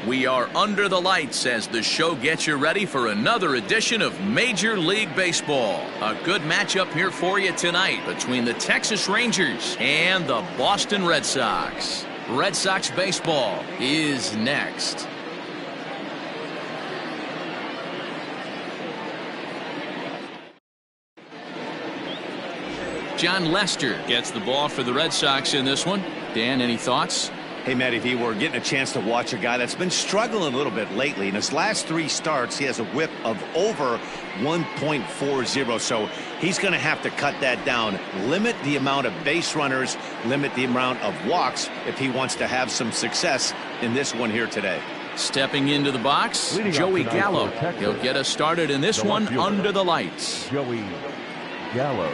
We are under the lights as the show gets you ready for another edition of Major League Baseball. A good matchup here for you tonight between the Texas Rangers and the Boston Red Sox. Red Sox baseball is next. John Lester gets the ball for the Red Sox in this one. Dan, any thoughts? Hey, Matty V, we're getting a chance to watch a guy that's been struggling a little bit lately. In his last 3 starts, he has a whip of over 1.40, so he's going to have to cut that down, limit the amount of base runners, limit the amount of walks if he wants to have some success in this one here today. Stepping into the box, Joey Gallo. He'll get us started in this one under the lights. Joey Gallo.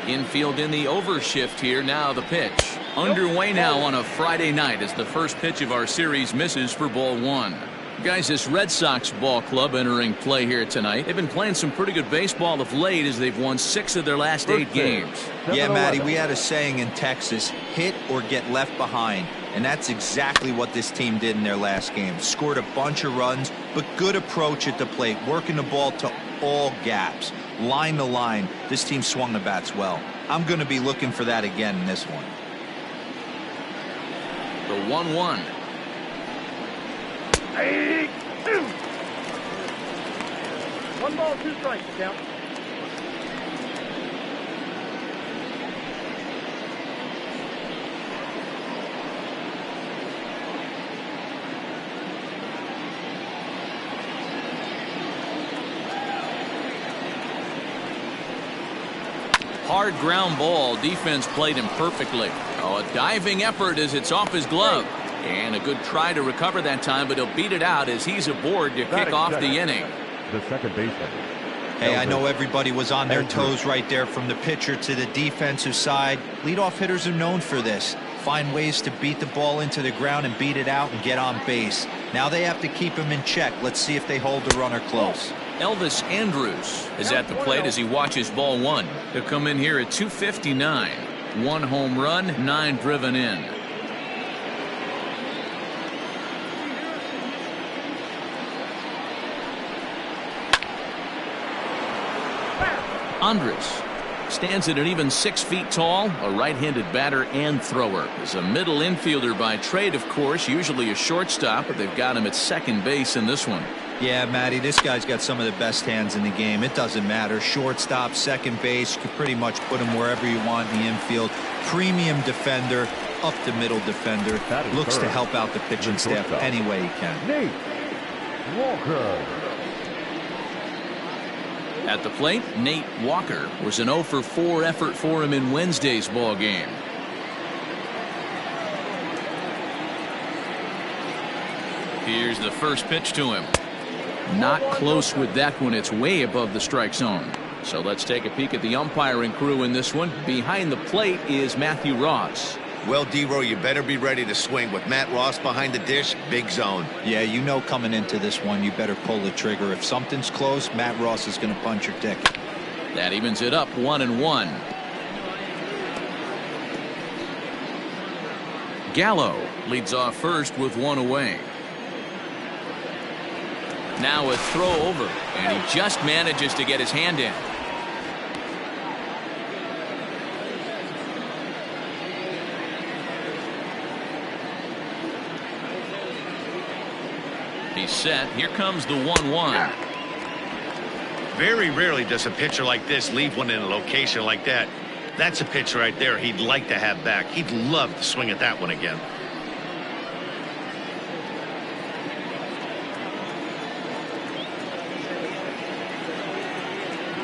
Infield in the overshift here. Now the pitch. Underway now on a Friday night as the first pitch of our series misses for ball 1. Guys, this Red Sox ball club entering play here tonight. They've been playing some pretty good baseball of late as they've won 6 of their last 8 games. Yeah, Matty, we had a saying in Texas, hit or get left behind. And that's exactly what this team did in their last game. Scored a bunch of runs, but good approach at the plate, working the ball to all gaps. Line to line, this team swung the bats well. I'm going to be looking for that again in this one. The 1-1. Hey, 1 ball, 2 strikes, count. Hard ground ball. Defense played him perfectly. Oh, a diving effort as it's off his glove. And a good try to recover that time, but he'll beat it out as he's aboard to kick off the inning. The second baseman. Hey, I know everybody was on their toes right there from the pitcher to the defensive side. Leadoff hitters are known for this. Find ways to beat the ball into the ground and beat it out and get on base. Now they have to keep him in check. Let's see if they hold the runner close. Elvis Andrus is at the plate as he watches ball 1. He'll come in here at 259. 1 home run, 9 driven in. Andrus stands at an even 6 feet tall, a right-handed batter and thrower. Is a middle infielder by trade, of course, usually a shortstop, but they've got him at second base in this one. Yeah, Matty, this guy's got some of the best hands in the game. It doesn't matter. Shortstop, second base, you can pretty much put him wherever you want in the infield. Premium defender, up the middle defender. Looks to help out the pitching staff any way he can. Nate Walker. At the plate, Nate Walker was an 0 for 4 effort for him in Wednesday's ball game. Here's the first pitch to him. Not close with that one. It's way above the strike zone. So let's take a peek at the umpiring crew in this one. Behind the plate is Matthew Ross. Well, D-Row, you better be ready to swing. With Matt Ross behind the dish, big zone. Yeah, you know coming into this one, you better pull the trigger. If something's close, Matt Ross is going to punch your ticket. That evens it up 1-1. Gallo leads off first with 1 away. Now a throw over, and he just manages to get his hand in. He's set. Here comes the 1-1. Very rarely does a pitcher like this leave one in a location like that. That's a pitch right there he'd like to have back. He'd love to swing at that one again.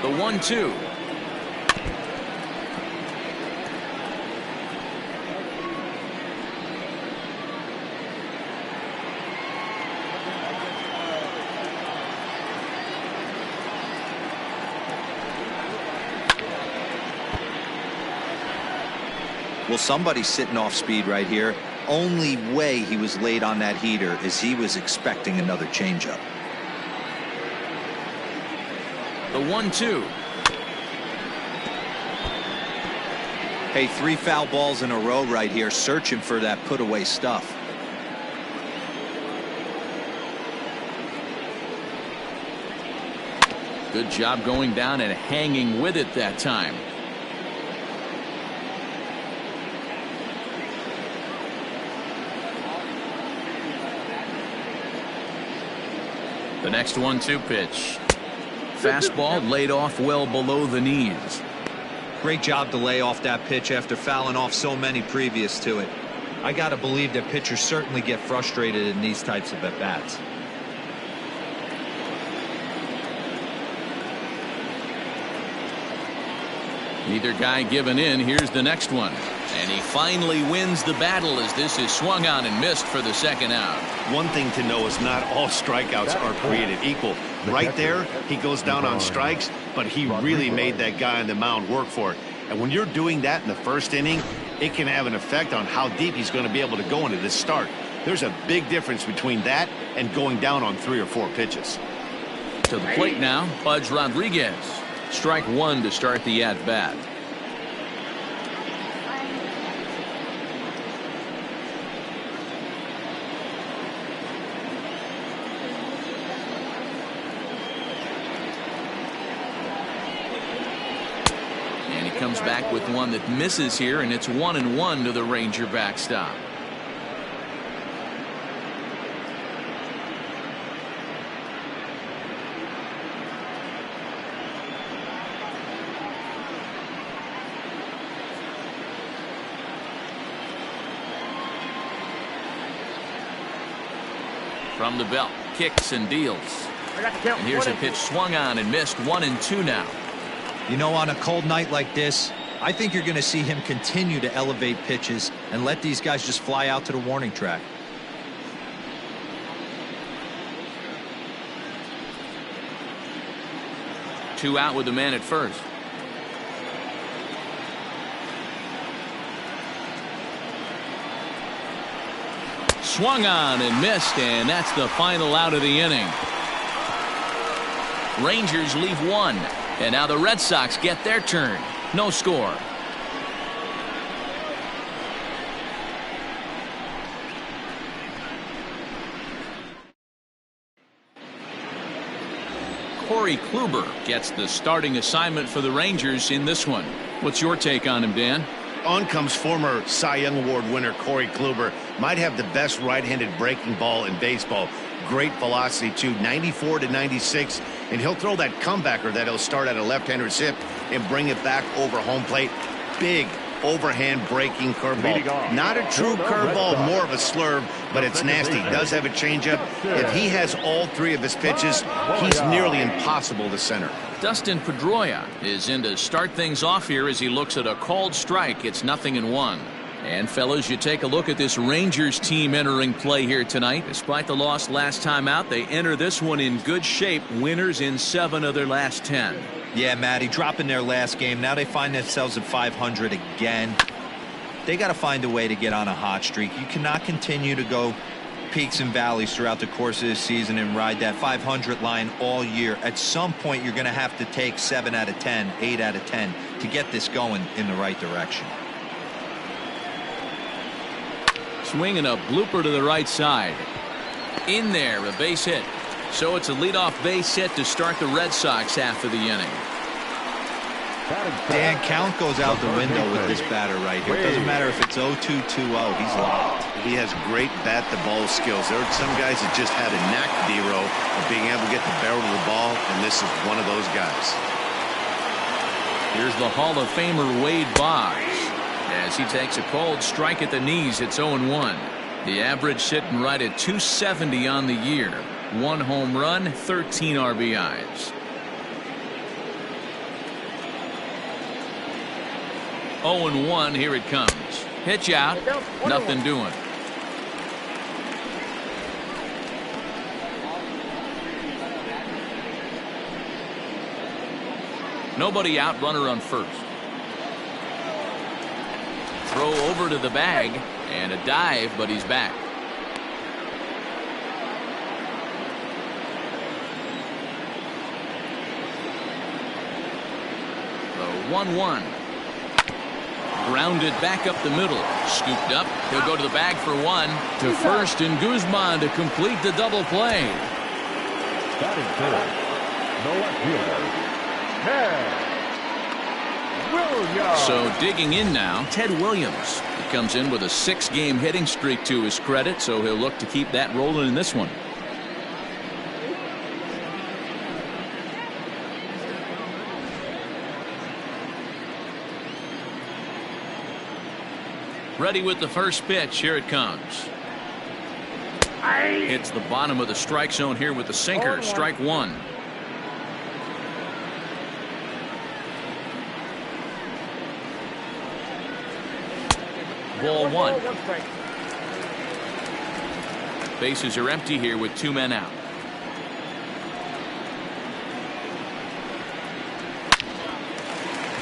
The 1-2. Well, somebody's sitting off speed right here. Only way he was late on that heater is he was expecting another changeup. The 1-2. Hey, 3 foul balls in a row right here, searching for that put away stuff. Good job going down and hanging with it that time. The next 1-2 pitch. Fastball laid off well below the knees. Great job to lay off that pitch after fouling off so many previous to it. I got to believe that pitchers certainly get frustrated in these types of at-bats. Neither guy giving in. Here's the next one. And he finally wins the battle as this is swung on and missed for the second out. One thing to know is not all strikeouts are created equal. Right there, he goes down on strikes, but he really made that guy on the mound work for it. And when you're doing that in the first inning, it can have an effect on how deep he's going to be able to go into this start. There's a big difference between that and going down on 3 or 4 pitches. To the plate now, Pudge Rodriguez. Strike 1 to start the at-bat. And he comes back with one that misses here, and it's 1-1 to the Ranger backstop. From the belt, kicks and deals. And here's a pitch swung on and missed. 1-2 now. You know, on a cold night like this, I think you're going to see him continue to elevate pitches and let these guys just fly out to the warning track. Two out with the man at first. Swung on and missed, and that's the final out of the inning. Rangers leave one, and now the Red Sox get their turn. No score. Corey Kluber gets the starting assignment for the Rangers in this one. What's your take on him, Dan? On comes former Cy Young Award winner Corey Kluber. Might have the best right-handed breaking ball in baseball. Great velocity too, 94 to 96, and he'll throw that comebacker that he'll start at a left-hander's hip and bring it back over home plate. Big overhand breaking curveball. Not a true curveball, more of a slurve, but it's nasty. Does have a changeup. If he has all 3 of his pitches, he's nearly impossible to center. Dustin Pedroia is in to start things off here as he looks at a called strike. It's 0-1. And fellas, you take a look at this Rangers team entering play here tonight. Despite the loss last time out, they enter this one in good shape. Winners in 7 of their last 10. Yeah, Matty, dropping their last game. Now they find themselves at 500 again. They got to find a way to get on a hot streak. You cannot continue to go peaks and valleys throughout the course of this season and ride that 500 line all year. At some point, you're going to have to take 7 out of 10, 8 out of 10 to get this going in the right direction. Swinging a blooper to the right side. In there, a base hit. So it's a leadoff base hit to start the Red Sox half of the inning. Dan, count goes out the window with this batter right here. It doesn't matter if it's 0-2, 2-0. He's locked. He has great bat-to-ball skills. There are some guys that just had a knack, D-Row, of being able to get the barrel of the ball, and this is one of those guys. Here's the Hall of Famer Wade Boggs. As he takes a cold strike at the knees, it's 0-1. The average sitting right at 270 on the year. 1 home run, 13 RBIs. 0-1, here it comes. Pitch out, nothing doing. Nobody out, runner on first. Throw over to the bag, and a dive, but he's back. The 1-1. Grounded back up the middle. Scooped up. He'll go to the bag for 1. To first, and Guzman to complete the double play. The left fielder, Ted Williams. So digging in now, Ted Williams. He comes in with a 6-game hitting streak to his credit, so he'll look to keep that rolling in this one. Ready with the first pitch. Here it comes. Hits the bottom of the strike zone here with the sinker. Strike one. Ball one. Bases are empty here with 2 men out.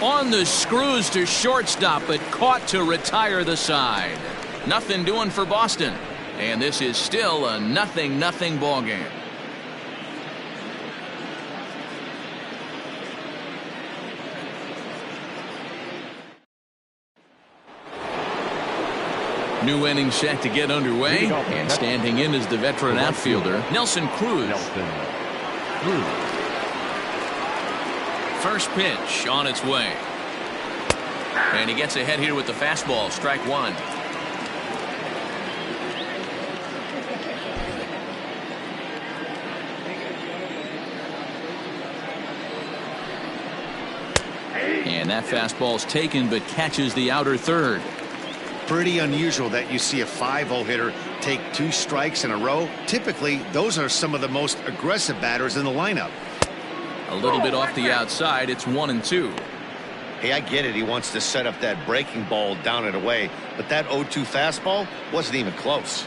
On the screws to shortstop, but caught to retire the side. Nothing doing for Boston. And this is still a 0-0 ball game. New inning set to get underway, and standing in is the veteran outfielder, Nelson Cruz. First pitch on its way. And he gets ahead here with the fastball. Strike one. And that fastball's taken, but catches the outer third. Pretty unusual that you see a 5-0 hitter take 2 strikes in a row. Typically, those are some of the most aggressive batters in the lineup. A little bit off the outside. It's 1-2. Hey, I get it. He wants to set up that breaking ball down and away, but that 0-2 fastball wasn't even close.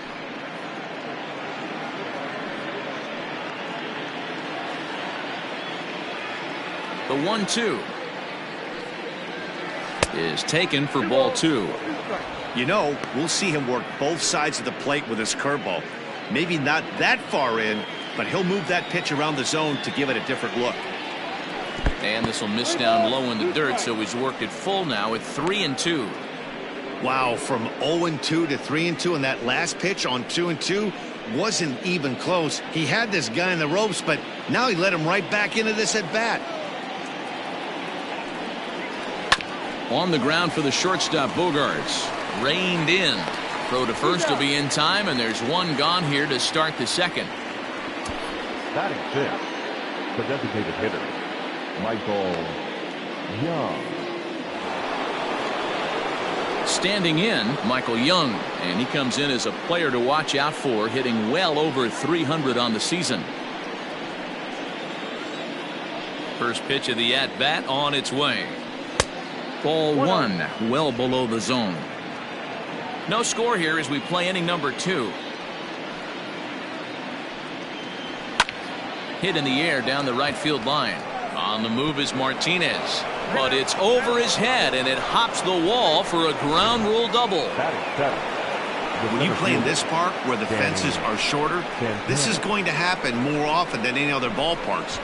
The 1-2 is taken for ball 2. You know, we'll see him work both sides of the plate with his curveball. Maybe not that far in, but he'll move that pitch around the zone to give it a different look. And this will miss down low in the dirt, so he's worked it full now at 3-2. Wow, from 0-2 to 3-2, and that last pitch on 2-2 wasn't even close. He had this guy in the ropes, but now he let him right back into this at bat. On the ground for the shortstop, Bogarts. Reined in. Throw to first will be in time, and there's one gone here to start the second. Batting 6, the designated hitter, Michael Young. Standing in, Michael Young, and he comes in as a player to watch out for, hitting well over 300 on the season. First pitch of the at-bat on its way. Ball one, well below the zone. No score here as we play inning number 2. Hit in the air down the right field line. On the move is Martinez, but it's over his head and it hops the wall for a ground rule double. When you play in this park where the fences are shorter, this is going to happen more often than any other ballparks.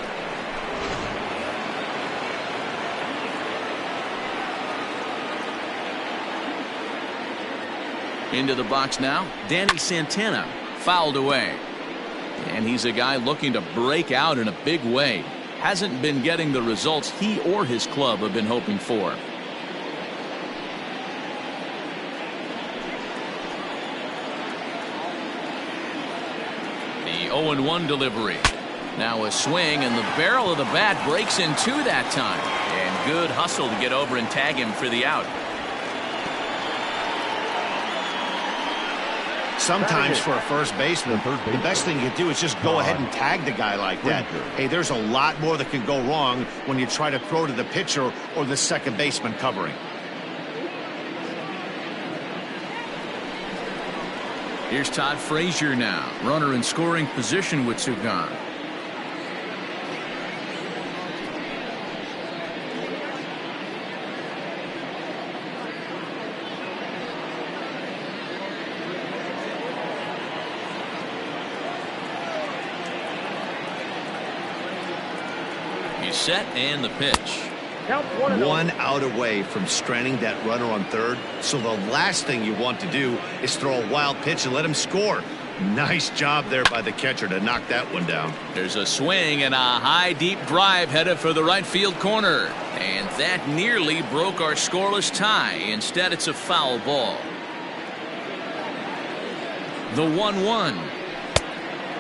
Into the box now, Danny Santana, fouled away. And he's a guy looking to break out in a big way. Hasn't been getting the results he or his club have been hoping for. The 0-1 delivery. Now a swing, and the barrel of the bat breaks in 2 that time. And good hustle to get over and tag him for the out. Sometimes for a first baseman, the best thing you can do is just go ahead and tag the guy like that. Hey, there's a lot more that can go wrong when you try to throw to the pitcher or the second baseman covering. Here's Todd Frazier now, runner in scoring position with 2 gone. Set and the pitch. One out away from stranding that runner on third, so the last thing you want to do is throw a wild pitch and let him score. Nice job there by the catcher to knock that one down. There's a swing and a high deep drive headed for the right field corner. And that nearly broke our scoreless tie. Instead, it's a foul ball. The 1-1.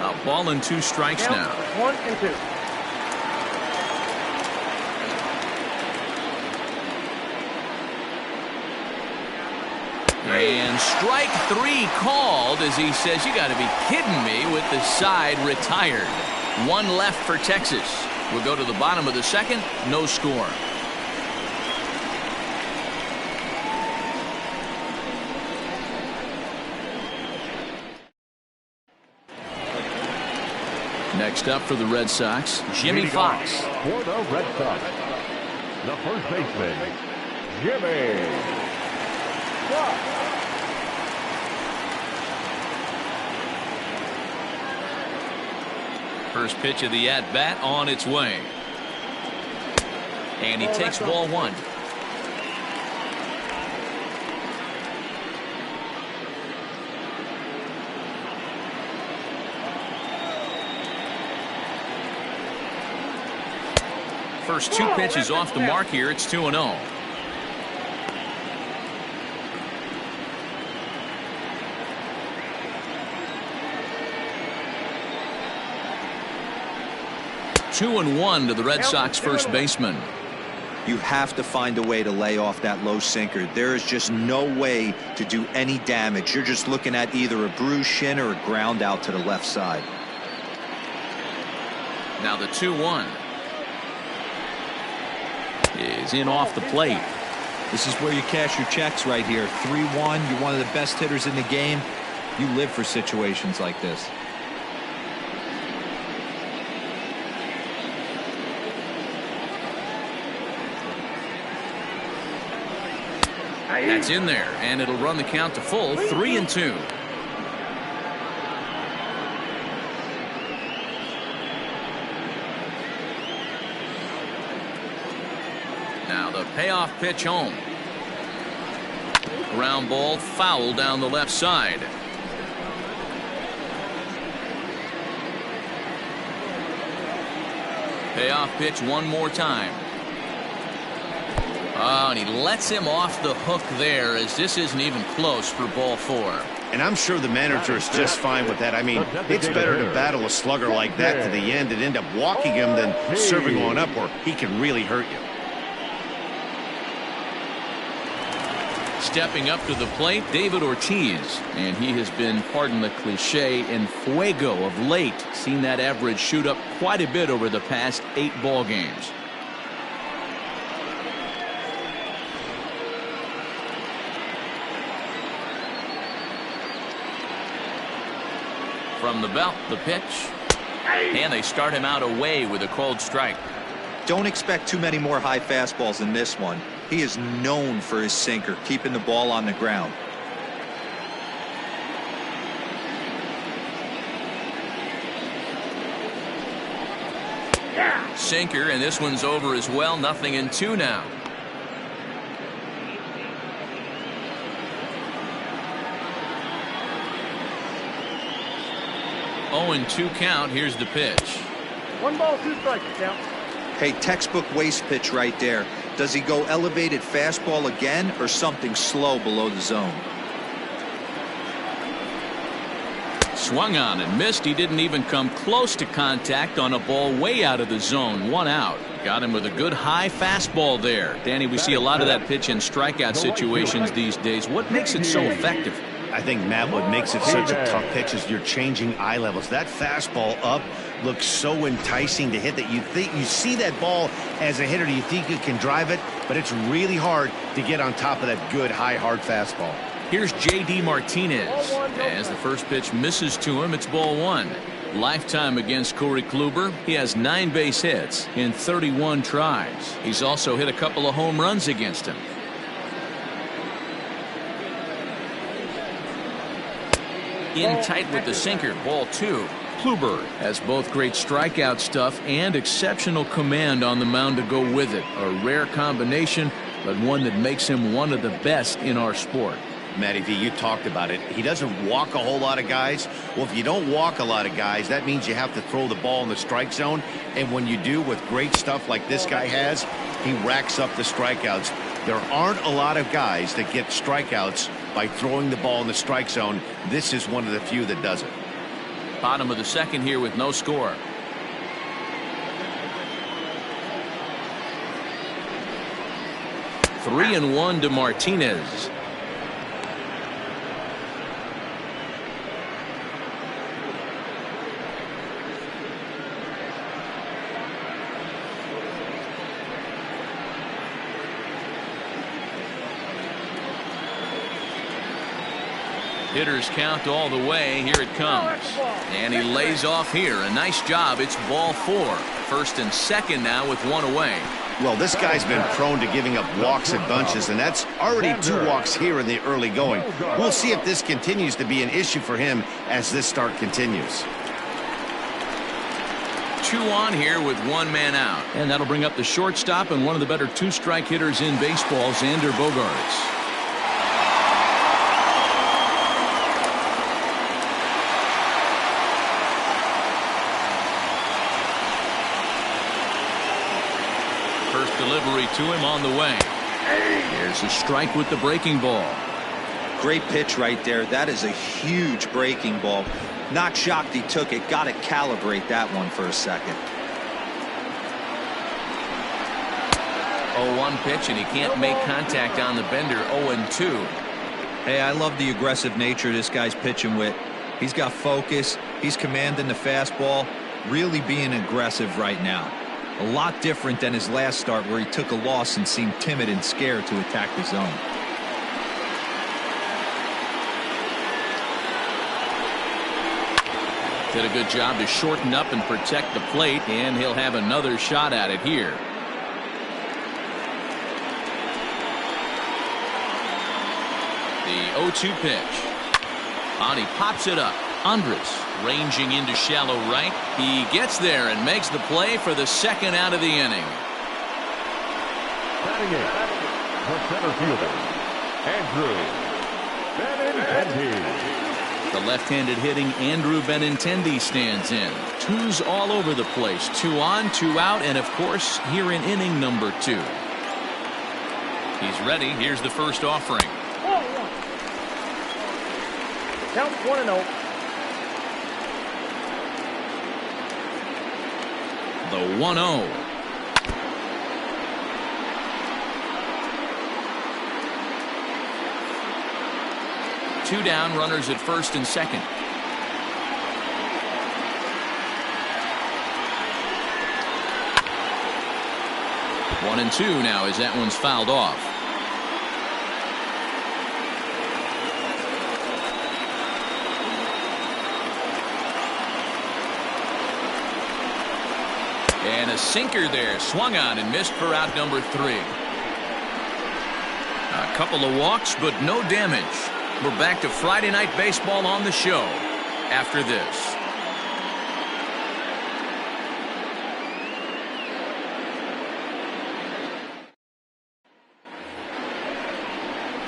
A ball and 2 strikes Count now. 1 and 2. And strike 3 called as he says, you got to be kidding me, with the side retired. 1 left for Texas. We'll go to the bottom of the second. No score. Next up for the Red Sox, Jimmy Fox. For the Red Sox, the first baseman, Jimmy Fox. First pitch of the at-bat on its way. And he takes ball 1. First 2 pitches off the mark here. It's 2-0. Two and 1 to the Red Sox first baseman. You have to find a way to lay off that low sinker. There is just no way to do any damage. You're just looking at either a bruised shin or a ground out to the left side. Now the 2-1 is in off the plate. This is where you cash your checks right here. 3-1. You're one of the best hitters in the game. You live for situations like this. That's in there, and it'll run the count to full. 3-2. Now the payoff pitch home. Ground ball foul down the left side. Payoff pitch one more time. Oh, and he lets him off the hook there, as this isn't even close for ball 4. And I'm sure the manager is just fine with that. I mean, it's better to battle a slugger like that to the end and end up walking him than serving one up where he can really hurt you. Stepping up to the plate, David Ortiz, and he has been, pardon the cliche, en fuego of late. Seen that average shoot up quite a bit over the past 8 ball games. From the belt, the pitch, and they start him out away with a cold strike. Don't expect too many more high fastballs in this one. He is known for his sinker, keeping the ball on the ground. Sinker, and this one's over as well. 0-2 now. Oh, and 2 count. Here's the pitch. 1 ball, 2 strikes, count. Hey, textbook waste pitch right there. Does he go elevated fastball again or something slow below the zone? Swung on and missed. He didn't even come close to contact on a ball way out of the zone. 1 out. Got him with a good high fastball there. Danny, we see a lot of that pitch in strikeout situations these days. What makes it so effective? I think, Matt, what makes it such a tough pitch is you're changing eye levels. That fastball up looks so enticing to hit that you think you see that ball as a hitter. You think you can drive it, but it's really hard to get on top of that good high hard fastball. Here's J.D. Martinez. As the first pitch misses to him, it's ball 1. Lifetime against Corey Kluber. He has 9 base hits in 31 tries. He's also hit a couple of home runs against him. In tight with the sinker, ball 2. Kluber has both great strikeout stuff and exceptional command on the mound to go with it. A rare combination, but one that makes him one of the best in our sport. Matty V, you talked about it. He doesn't walk a whole lot of guys. Well, if you don't walk a lot of guys, that means you have to throw the ball in the strike zone. And when you do, with great stuff like this guy has, he racks up the strikeouts. There aren't a lot of guys that get strikeouts by throwing the ball in the strike zone. This is one of the few that does it. Bottom of the second here with no score. 3-1 to Martinez. Hitters count all the way. Here it comes. And he lays off here. A nice job. It's ball 4. First and second now with one away. Well, this guy's been prone to giving up walks in bunches, and that's already 2 walks here in the early going. We'll see if this continues to be an issue for him as this start continues. 2 on here with 1 man out. And that'll bring up the shortstop and one of the better 2-strike hitters in baseball, Xander Bogaerts. First delivery to him on the way. There's a strike with the breaking ball. Great pitch right there. That is a huge breaking ball. Not shocked he took it. Got to calibrate that one for a second. 0-1 pitch, and he can't make contact on the bender. 0-2. Hey, I love the aggressive nature this guy's pitching with. He's got focus. He's commanding the fastball. Really being aggressive right now. A lot different than his last start where he took a loss and seemed timid and scared to attack the zone. Did a good job to shorten up and protect the plate, and he'll have another shot at it here. The 0-2 pitch. And he pops it up. Andres ranging into shallow right. He gets there and makes the play for the second out of the inning. Batting in, the center fielder, Andrew Benintendi. The left-handed hitting Andrew Benintendi stands in. 2s all over the place. 2 on, 2 out, and of course here in inning number 2. He's ready. Here's the first offering. Count 1-0. The 1-0. Two down, runners at first and second. One and 2 now as that one's fouled off. And a sinker there, swung on and missed for out number 3. A couple of walks, but no damage. We're back to Friday Night Baseball on the show after this.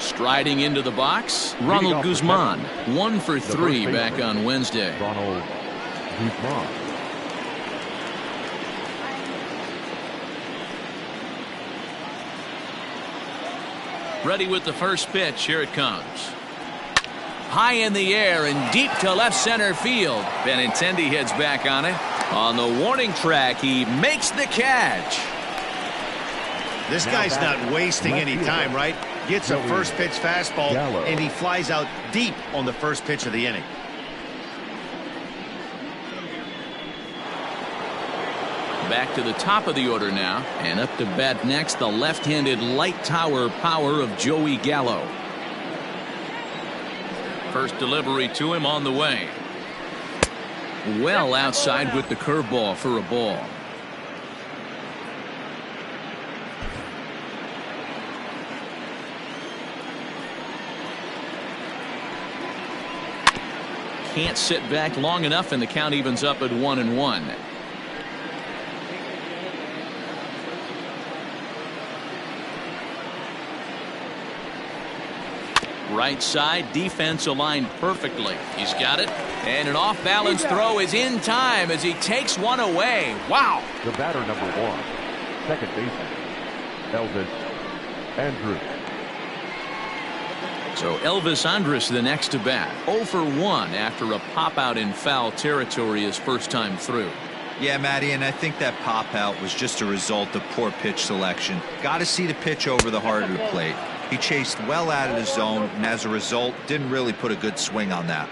Striding into the box, Ronald Guzman, 1 for 3 back on Wednesday. Ronald Guzman. Ready with the first pitch. Here it comes. High in the air and deep to left center field. Benintendi heads back on it. On the warning track, he makes the catch. This guy's not wasting any time, right? Gets a first pitch fastball, and he flies out deep on the first pitch of the inning. Back to the top of the order now, and up to bat next, the left-handed light tower power of Joey Gallo. First delivery to him on the way. Well outside with the curveball for a ball. Can't sit back long enough, and the count evens up at 1-1. Right side, defense aligned perfectly. He's got it. And an off-balance throw is in time as he takes one away. Wow. The batter, number 1, second baseman, Elvis Andrus. So Elvis Andrus the next to bat. 0 for 1 after a pop out in foul territory his first time through. Yeah, Matty, and I think that pop out was just a result of poor pitch selection. Got to see the pitch over the heart of the plate. He chased well out of the zone, and as a result, didn't really put a good swing on that.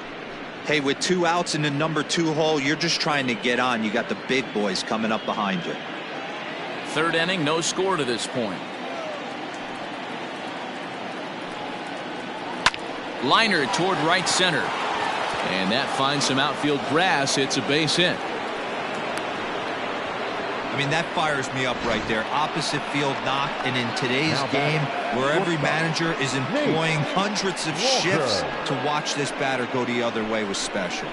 Hey, with 2 outs in the number 2 hole, you're just trying to get on. You got the big boys coming up behind you. Third inning, no score to this point. Liner toward right center. And that finds some outfield grass. It's a base hit. I mean, that fires me up right there. Opposite field knock, and in today's game, where every manager is employing hundreds of shifts, to watch this batter go the other way was special.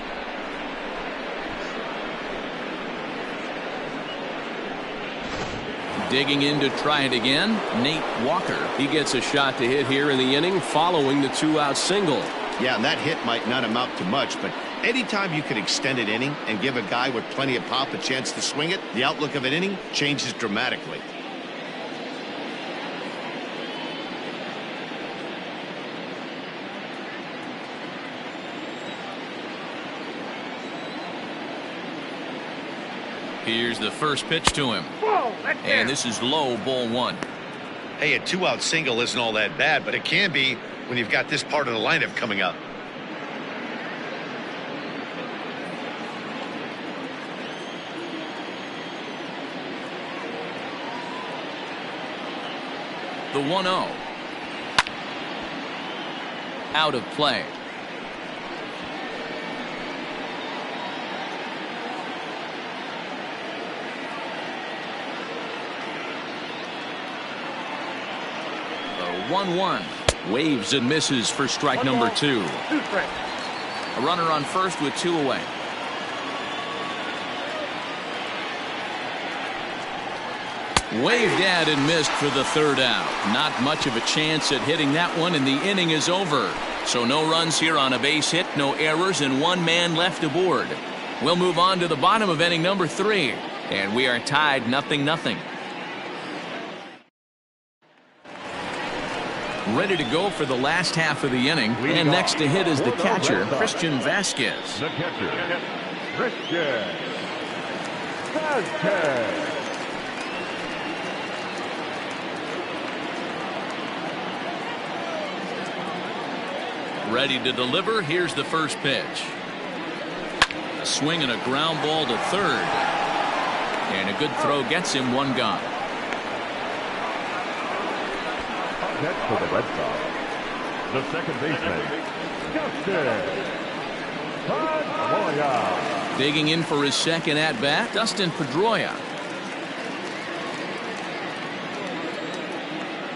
Digging in to try it again, Nate Walker. He gets a shot to hit here in the inning following the 2-out single. Yeah, and that hit might not amount to much, but anytime you can extend an inning and give a guy with plenty of pop a chance to swing it, the outlook of an inning changes dramatically. Here's the first pitch to him. And this is low, ball 1. Hey, a 2-out single isn't all that bad, but it can be when you've got this part of the lineup coming up. The 1-0. Out of play. The 1-1. Waves and misses for strike number 2. A runner on first with 2 away. Waved at and missed for the 3rd out. Not much of a chance at hitting that one, and the inning is over. So no runs here on a base hit, no errors, and 1 man left aboard. We'll move on to the bottom of inning number 3, and we are tied 0-0. Ready to go for the last half of the inning, and next to hit is the catcher, Christian Vasquez. The catcher, Christian Vasquez. Ready to deliver. Here's the first pitch. A swing and a ground ball to third. And a good throw gets him 1 gone. Next for the Red Sox, the second baseman, Dustin Pedroia. Digging in for his second at-bat, Dustin Pedroia.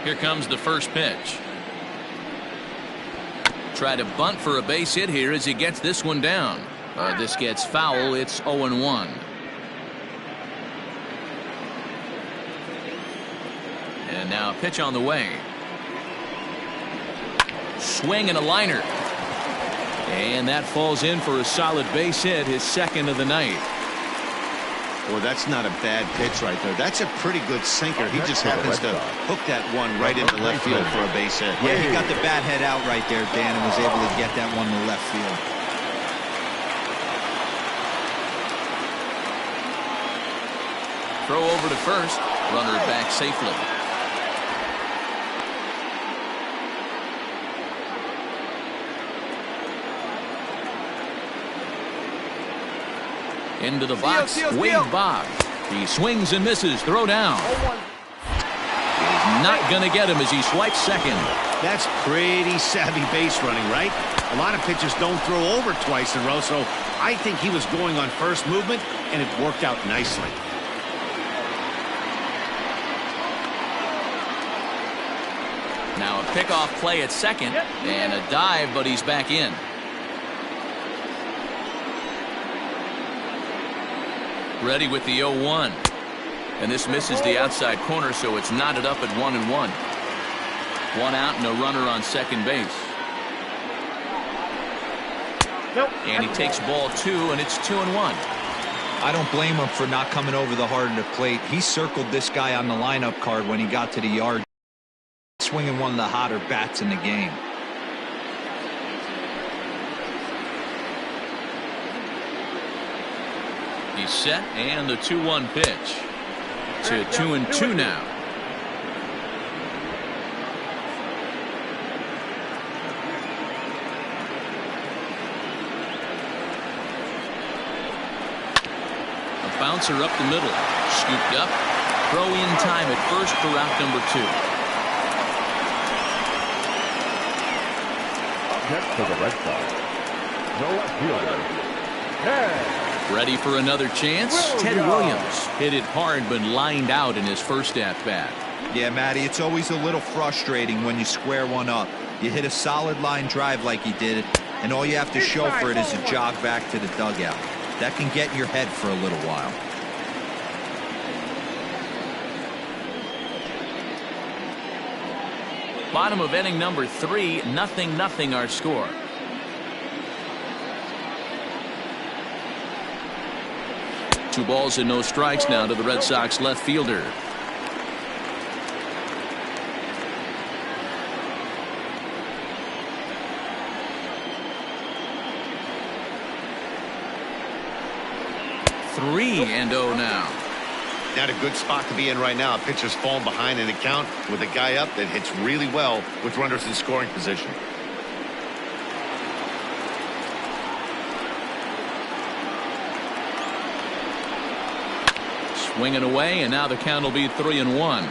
Here comes the first pitch. Try to bunt for a base hit here as he gets this one down. This gets foul. It's 0-1. And now a pitch on the way. Swing and a liner. And that falls in for a solid base hit, his second of the night. Well, that's not a bad pitch right there. That's a pretty good sinker. He just happens to hook that one right into left field for a base hit. Yeah, he got the bat head out right there, Dan, and was able to get that one to left field. Throw over to first. Runner back safely. Into the box, Wade Boggs. He swings and misses. Throw down. He's not going to get him as he swipes second. That's pretty savvy base running, right? A lot of pitchers don't throw over twice in a row, so I think he was going on first movement, and it worked out nicely. Now a pickoff play at second, and a dive, but he's back in. Ready with the 0-1. And this misses the outside corner, so it's knotted up at 1-1. 1 out and a runner on second base. Nope. And he takes ball 2, and it's 2-1. I don't blame him for not coming over the heart of the plate. He circled this guy on the lineup card when he got to the yard, swinging one of the hotter bats in the game. He's set, and the 2-1 pitch. To 2-2 now. A bouncer up the middle, scooped up. Throw in time at first for out number 2. Up next for the Red Sox, the left fielder, Ted. Ready for another chance? Ted Williams hit it hard but lined out in his first at-bat. Yeah, Matty, it's always a little frustrating when you square one up. You hit a solid line drive like he did, and all you have to show for it is a jog back to the dugout. That can get in your head for a little while. Bottom of inning number 3, 0-0 our score. Two balls and no strikes now to the Red Sox left fielder. Three and 0 now. Not a good spot to be in right now. Pitcher's falling behind in the count with a guy up that hits really well with runners in scoring position. Swinging away, and now the count will be 3-1.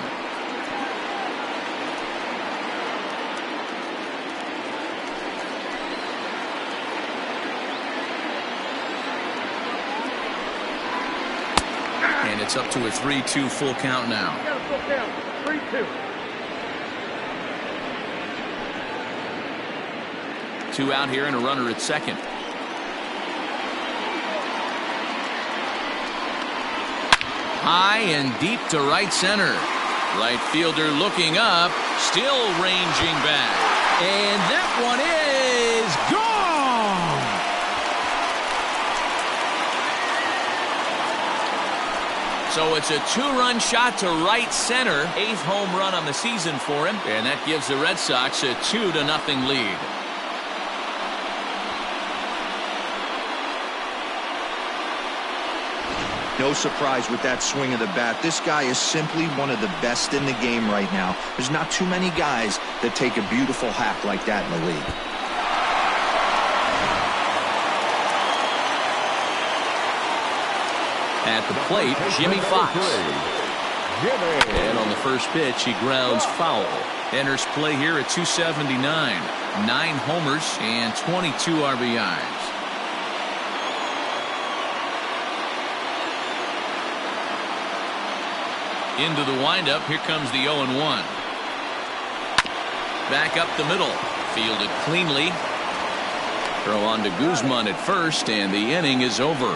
And it's up to a 3-2 full count now. Got a full count. 3-2. 2 out here and a runner at second. High and deep to right center. Right fielder looking up, still ranging back. And that one is gone. So it's a 2-run shot to right center. 8th home run on the season for him. And that gives the Red Sox a 2-0 lead. No surprise with that swing of the bat. This guy is simply one of the best in the game right now. There's not too many guys that take a beautiful hack like that in the league. At the plate, Jimmy Fox. And on the first pitch, he grounds foul. Enters play here at 279. 9 homers and 22 RBIs. Into the windup. Here comes the 0-1. Back up the middle. Fielded cleanly. Throw on to Guzman at first, and the inning is over.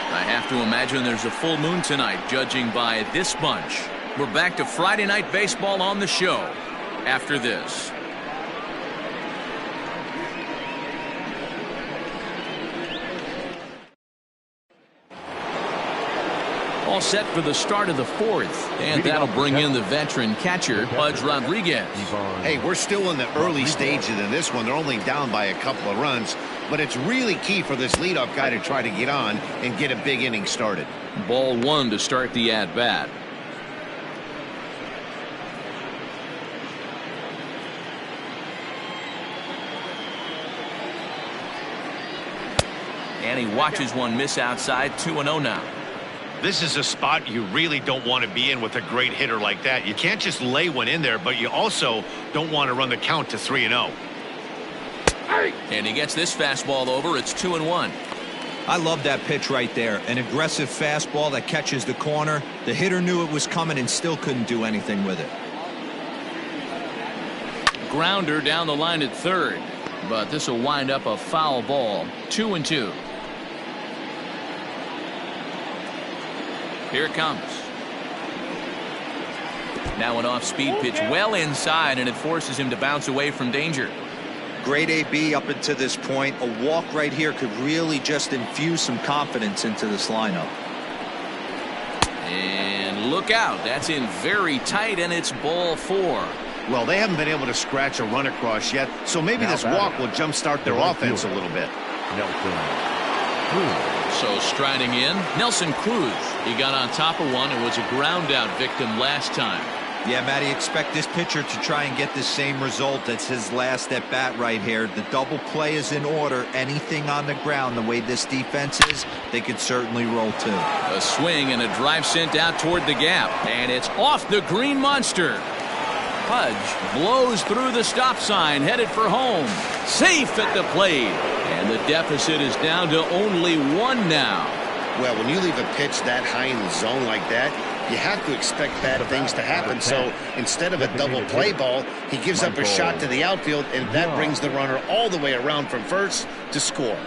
I have to imagine there's a full moon tonight, judging by this bunch. We're back to Friday Night Baseball on the show after this. All set for the start of the 4th, and that'll bring in the veteran catcher, Pudge Rodriguez. Hey, we're still in the early stages in this one. They're only down by a couple of runs, but it's really key for this leadoff guy to try to get on and get a big inning started. Ball 1 to start the at-bat. And he watches one miss outside. 2-0 now. This is a spot you really don't want to be in with a great hitter like that. You can't just lay one in there, but you also don't want to run the count to 3-0. And he gets this fastball over. It's 2-1. I love that pitch right there. An aggressive fastball that catches the corner. The hitter knew it was coming and still couldn't do anything with it. Grounder down the line at third, but this will wind up a foul ball. 2-2. Here it comes. Now an off-speed pitch well inside, and it forces him to bounce away from danger. great AB up until this point. A walk right here could really just infuse some confidence into this lineup. And look out. That's in very tight, and it's ball 4. Well, they haven't been able to scratch a run across yet, so maybe this walk will jumpstart their offense a little bit. So striding in, Nelson Cruz. He got on top of one and was a ground out victim last time. Yeah, Matty, expect this pitcher to try and get the same result. That's his last at bat right here. The double play is in order. Anything on the ground, the way this defense is, they could certainly roll too. A swing and a drive sent out toward the gap, and it's off the green monster. Pudge blows through the stop sign, headed for home. Safe at the plate, and the deficit is down to only 1 now. Well, when you leave a pitch that high in the zone like that, you have to expect bad things to happen. So instead of a double play ball, he gives up a shot to the outfield, and that brings the runner all the way around from first to score.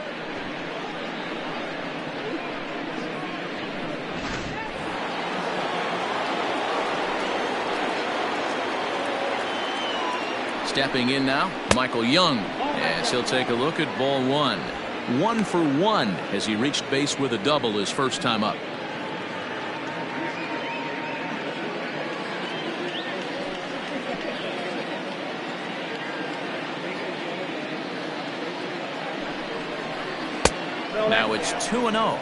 Stepping in now, Michael Young, as he'll take a look at ball 1. 1 for 1 as he reached base with a double his first time up. Now it's 2-0.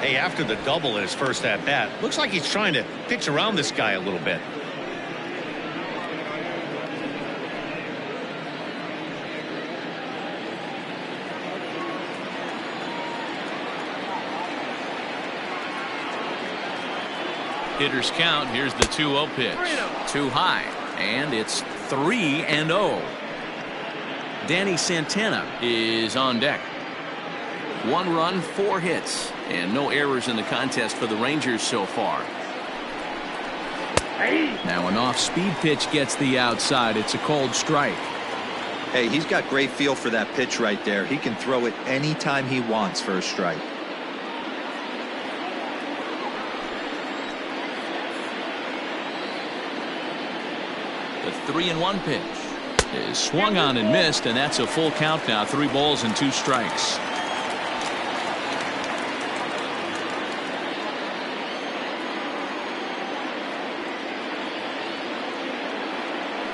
Hey, after the double in his first at bat, looks like he's trying to pitch around this guy a little bit. Hitters count. Here's the 2-0 pitch. Too high, and it's 3-0. Danny Santana is on deck. 1 run, 4 hits, and no errors in the contest for the Rangers so far. Now an off-speed pitch gets the outside. It's a cold strike. Hey, he's got great feel for that pitch right there. He can throw it anytime he wants for a strike. The 3-1 pitch is swung on and missed, and that's a full count now. 3 balls and 2 strikes.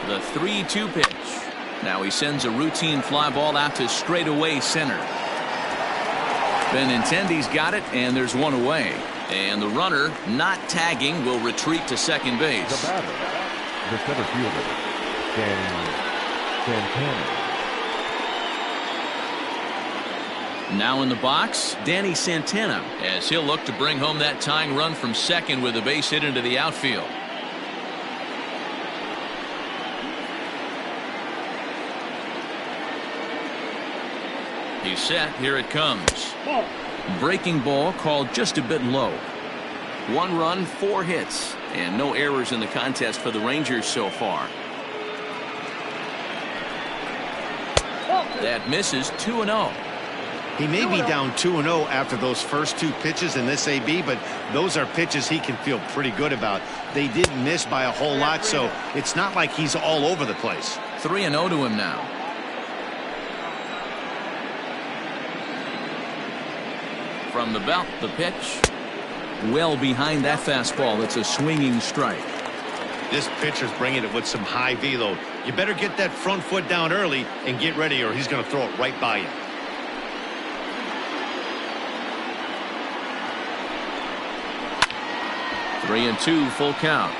The 3-2 pitch. Now he sends a routine fly ball out to straightaway center. Benintendi's got it, and there's 1 away. And the runner, not tagging, will retreat to second base. The batter, the center fielder, Danny Santana. Now in the box, Danny Santana, as he'll look to bring home that tying run from second with a base hit into the outfield. He's set. Here it comes. Breaking ball called just a bit low. 1 run, 4 hits, and no errors in the contest for the Rangers so far. That misses. 2-0. He may be down 2-0 after those first 2 pitches in this AB, but those are pitches he can feel pretty good about. They didn't miss by a whole lot, so it's not like he's all over the place. 3-0 to him now. From the belt, the pitch. Well behind that fastball. It's a swinging strike. This pitcher's bringing it with some high velo. You better get that front foot down early and get ready, or he's going to throw it right by you. Three and two, full count.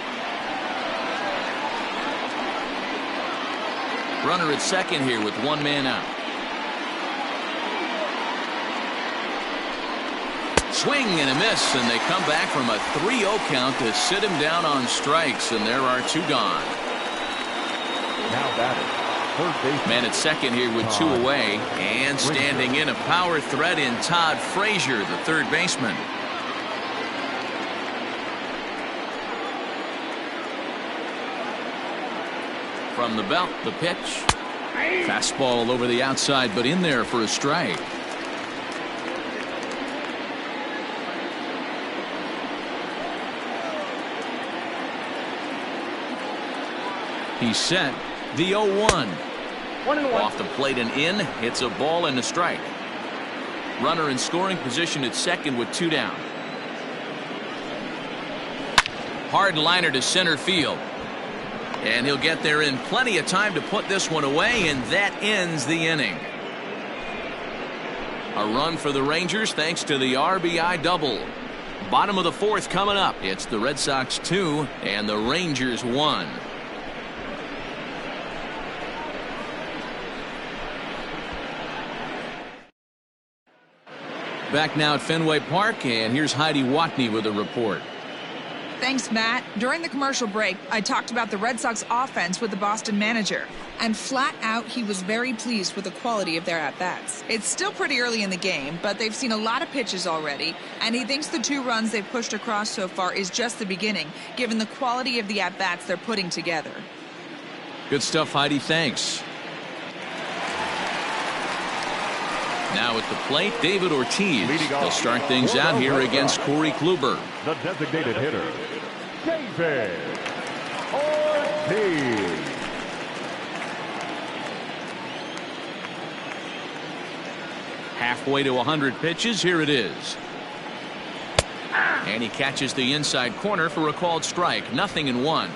Runner at second here with 1 man out. Swing and a miss, and they come back from a 3-0 count to sit him down on strikes, and there are 2 gone. Now batting, third baseman. Man at second here with 2 away, and standing in a power threat in Todd Frazier, the third baseman. From the belt, the pitch. Fastball over the outside, but in there for a strike. He's set. The 0-1. 1-1. Off the plate and in. It's a ball and a strike. Runner in scoring position at second with 2 down. Hard liner to center field. And he'll get there in plenty of time to put this one away, and that ends the inning. A run for the Rangers thanks to the RBI double. Bottom of the 4th coming up. It's the Red Sox 2 and the Rangers 1. Back now at Fenway Park, and here's Heidi Watney with a report. Thanks, Matt. During the commercial break, I talked about the Red Sox offense with the Boston manager. And flat out, he was very pleased with the quality of their at-bats. It's still pretty early in the game, but they've seen a lot of pitches already. And he thinks the 2 runs they've pushed across so far is just the beginning, given the quality of the at-bats they're putting together. Good stuff, Heidi. Thanks. Now at the plate, David Ortiz. He'll start things out here against Corey Kluber. The designated hitter, David Ortiz. Halfway to 100 pitches. Here it is. And he catches the inside corner for a called strike. 0-1.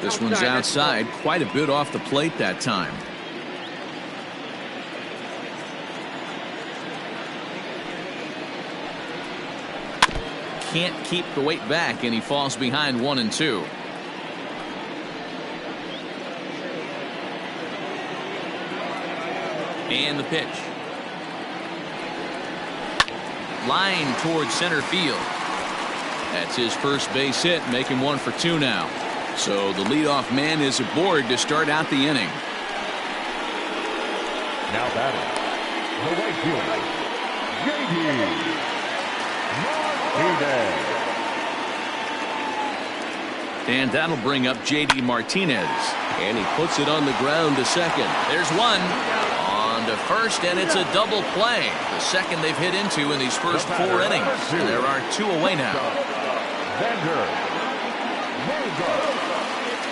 This one's outside, quite a bit off the plate that time. Can't keep the weight back, and he falls behind 1-2. And the pitch. Line towards center field. That's his first base hit, making 1 for 2 now. So the leadoff man is aboard to start out the inning. Now batting, the right fielder, J.D. Martinez. And that'll bring up J.D. Martinez. And he puts it on the ground to second. There's one. On to first, and it's a double play. The second they've hit into in these first 4 innings. And there are 2 away now.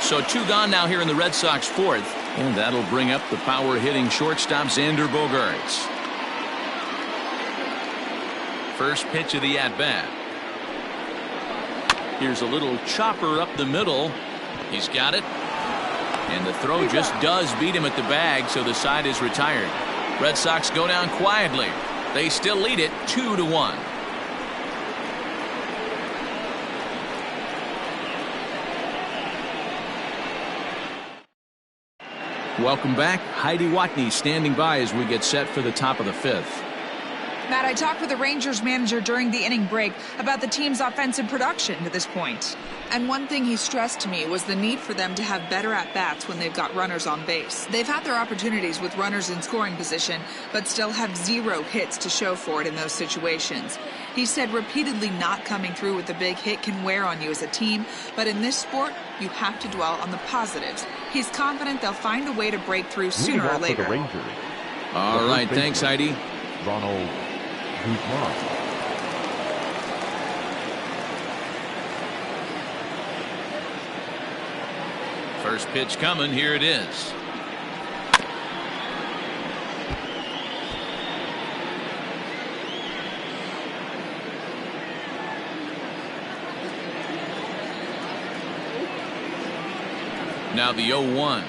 So 2 gone now here in the Red Sox 4th. And that'll bring up the power-hitting shortstop Xander Bogaerts. First pitch of the at-bat. Here's a little chopper up the middle. He's got it. And the throw just does beat him at the bag, so the side is retired. Red Sox go down quietly. They still lead it 2-1. Welcome back. Heidi Watney standing by as we get set for the top of the 5th. Matt, I talked with the Rangers manager during the inning break about the team's offensive production to this point. And one thing he stressed to me was the need for them to have better at-bats when they've got runners on base. They've had their opportunities with runners in scoring position, but still have 0 hits to show for it in those situations. He said repeatedly not coming through with a big hit can wear on you as a team, but in this sport, you have to dwell on the positives. He's confident they'll find a way to break through sooner or later. All right, thanks, Heidi. Ronald Guzman. First pitch coming. Here it is. Now the 0-1.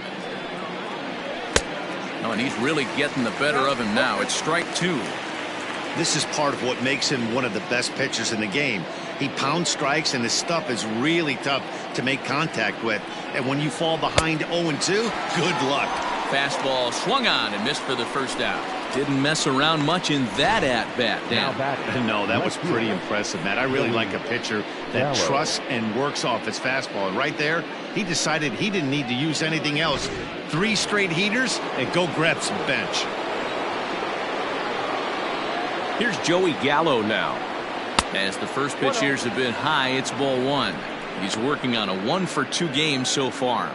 Oh, and he's really getting the better of him now. It's strike 2. This is part of what makes him one of the best pitchers in the game. He pounds strikes, and his stuff is really tough to make contact with. And when you fall behind 0-2, good luck. Fastball swung on and missed for the first out. Didn't mess around much in that at-bat. No, that was pretty impressive, Matt. I really like a pitcher that trusts and works off his fastball. And right there, he decided he didn't need to use anything else. 3 straight heaters and go grab some bench. Here's Joey Gallo now. As the first pitch here's a bit high, it's ball 1. He's working on a 1-for-2 game so far.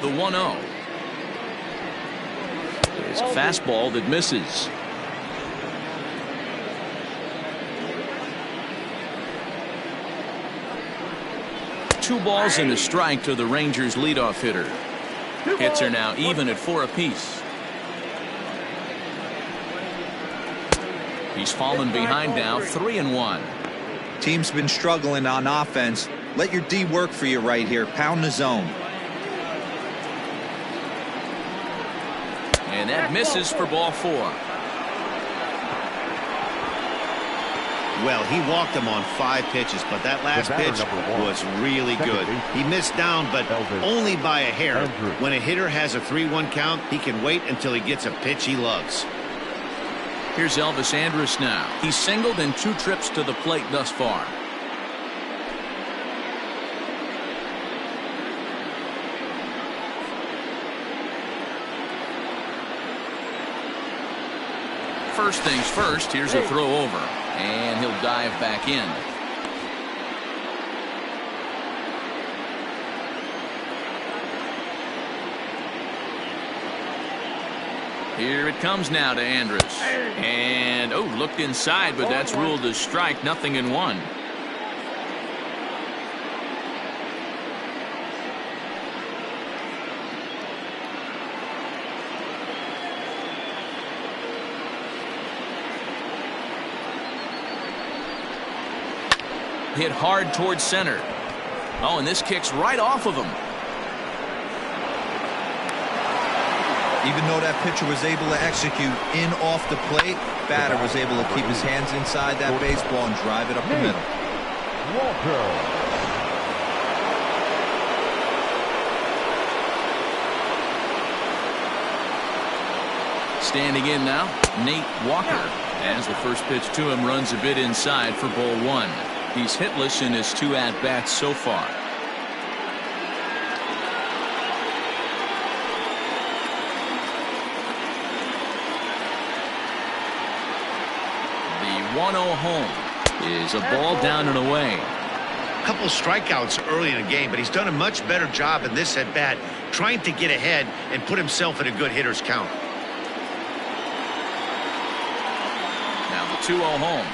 The 1-0. It's a fastball that misses. Two balls and a strike to the Rangers leadoff hitter. Hits are now even at 4 apiece. He's fallen behind now, 3-1. Team's been struggling on offense. Let your D work for you right here. Pound the zone. And that misses for ball 4. Well, he walked him on 5 pitches, but that last pitch was really good. He missed down, but only by a hair. When a hitter has a 3-1 count, he can wait until he gets a pitch he loves. Here's Elvis Andrus now. He's singled in 2 trips to the plate thus far. First things first, here's a throw over, and he'll dive back in. Here it comes now to Andrus. And, oh, looked inside, but that's ruled as strike, 0-1. Hit hard towards center. Oh, and this kicks right off of him. Even though that pitcher was able to execute in off the plate, batter was able to keep his hands inside that baseball and drive it up the middle. Walker. Standing in now, Nate Walker. As the first pitch to him runs a bit inside for ball 1. He's hitless in his 2 at-bats so far. The 1-0 home is a ball down and away. A couple of strikeouts early in the game, but he's done a much better job in this at-bat trying to get ahead and put himself in a good hitter's count. Now the 2-0 home.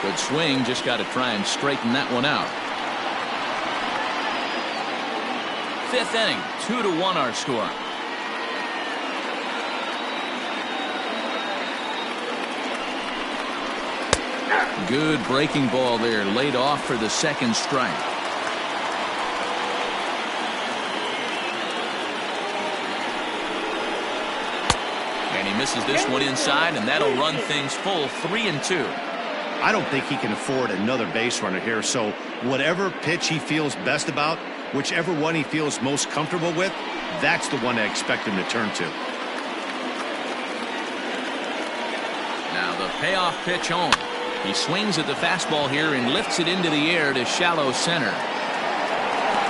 Good swing, just got to try and straighten that one out. 5th inning, 2-1 our score. Good breaking ball there, laid off for the 2nd strike. And he misses this one inside, and that'll run things full, 3-2. I don't think he can afford another base runner here, so whatever pitch he feels best about, whichever one he feels most comfortable with, that's the one I expect him to turn to. Now the payoff pitch home. He swings at the fastball here and lifts it into the air to shallow center.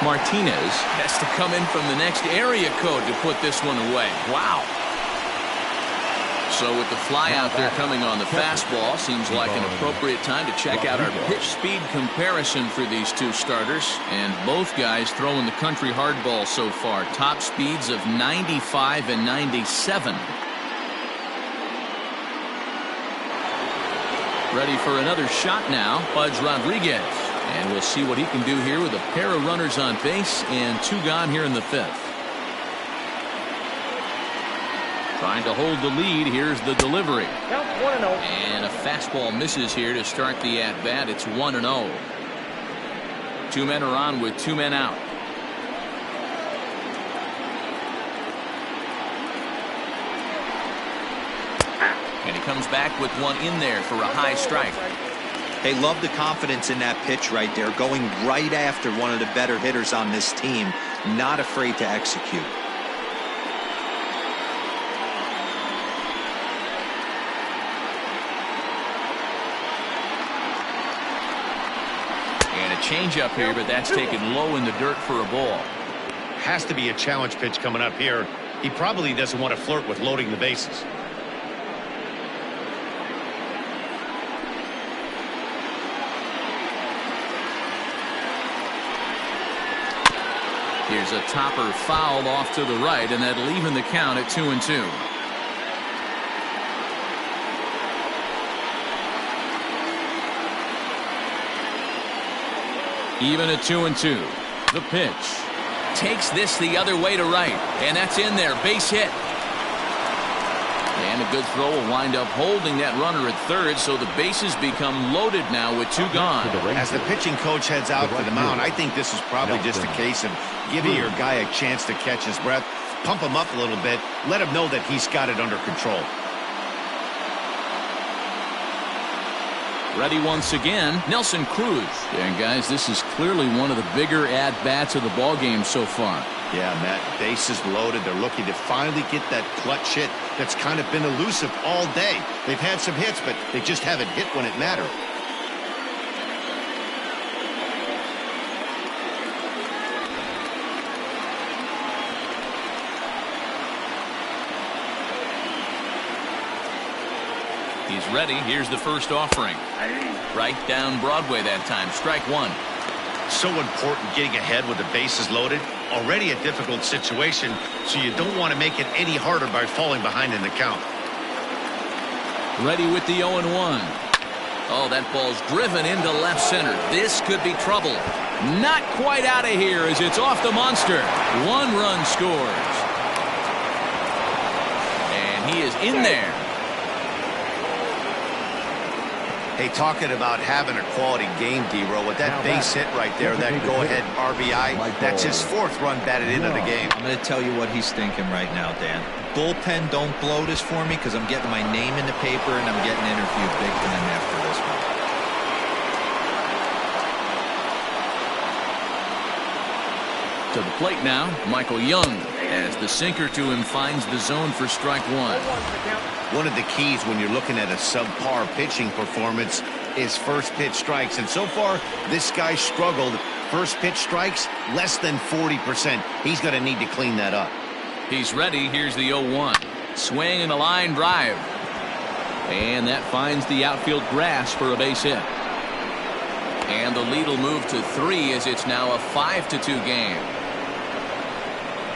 Martinez has to come in from the next area code to put this one away. Wow. So with the fly out there coming on the fastball, seems like an appropriate time to check out our pitch speed comparison for these 2 starters. And both guys throwing the country hardball so far. Top speeds of 95 and 97. Ready for another shot now, Pudge Rodriguez. And we'll see what he can do here with a pair of runners on base and 2 gone here in the 5th. Trying to hold the lead. Here's the delivery. Count 1-0. And a fastball misses here to start the at-bat. It's 1-0. 2 men are on with 2 men out. And he comes back with one in there for a high strike. They love the confidence in that pitch right there, going right after one of the better hitters on this team, not afraid to execute. And a changeup here, but that's taken low in the dirt for a ball. Has to be a challenge pitch coming up here. He probably doesn't want to flirt with loading the bases. Here's a topper foul off to the right, and that'll even the count at 2-2. Even at 2-2. The pitch. Takes this the other way to right, and that's in there. Base hit. And a good throw will wind up holding that runner at third, so the bases become loaded now with 2 gone. As the pitching coach heads out to the mound, I think this is probably just a case of giving your guy a chance to catch his breath, pump him up a little bit, let him know that he's got it under control. Ready once again, Nelson Cruz. And guys, this is clearly one of the bigger at-bats of the ballgame so far. Yeah, Matt, bases loaded. They're looking to finally get that clutch hit that's kind of been elusive all day. They've had some hits, but they just haven't hit when it mattered. He's ready. Here's the first offering. Right down Broadway that time. Strike 1. So important getting ahead with the bases loaded. Already a difficult situation, so you don't want to make it any harder by falling behind in the count. Ready with the 0-1. Oh, that ball's driven into left center. This could be trouble. Not quite out of here as it's off the monster. 1 run scores. And he is in there. Hey, talking about having a quality game, D-Row, with that base hit right there, that go-ahead RBI, that's his 4th run batted into the game. I'm going to tell you what he's thinking right now, Dan. Bullpen, don't blow this for me because I'm getting my name in the paper and I'm getting interviewed big time after this one. To the plate now, Michael Young, as the sinker to him finds the zone for strike 1. One of the keys when you're looking at a subpar pitching performance is first pitch strikes. And so far, this guy struggled. First pitch strikes, less than 40%. He's going to need to clean that up. He's ready. Here's the 0-1. Swing and a line drive. And that finds the outfield grass for a base hit. And the lead will move to 3 as it's now a 5-2 game.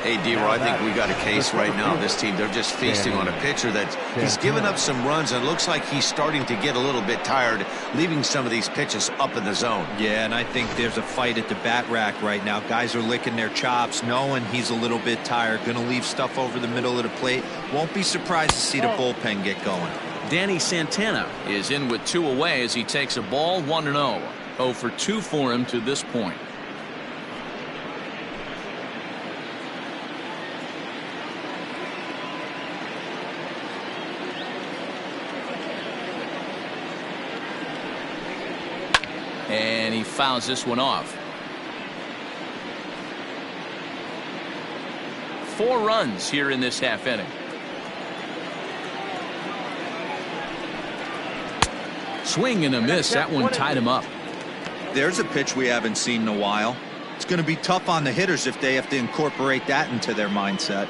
Hey, D-Row, I think we got a case right now. This team, they're just feasting on a pitcher that he's given up some runs, and it looks like he's starting to get a little bit tired, leaving some of these pitches up in the zone. Yeah, and I think there's a fight at the bat rack right now. Guys are licking their chops, knowing he's a little bit tired, going to leave stuff over the middle of the plate. Won't be surprised to see the bullpen get going. Danny Santana is in with 2 away as he takes a ball 1-0. 0 for 2 for him to this point. And he fouls this one off. 4 runs here in this half inning. Swing and a miss. That one tied him up. There's a pitch we haven't seen in a while. It's going to be tough on the hitters if they have to incorporate that into their mindset.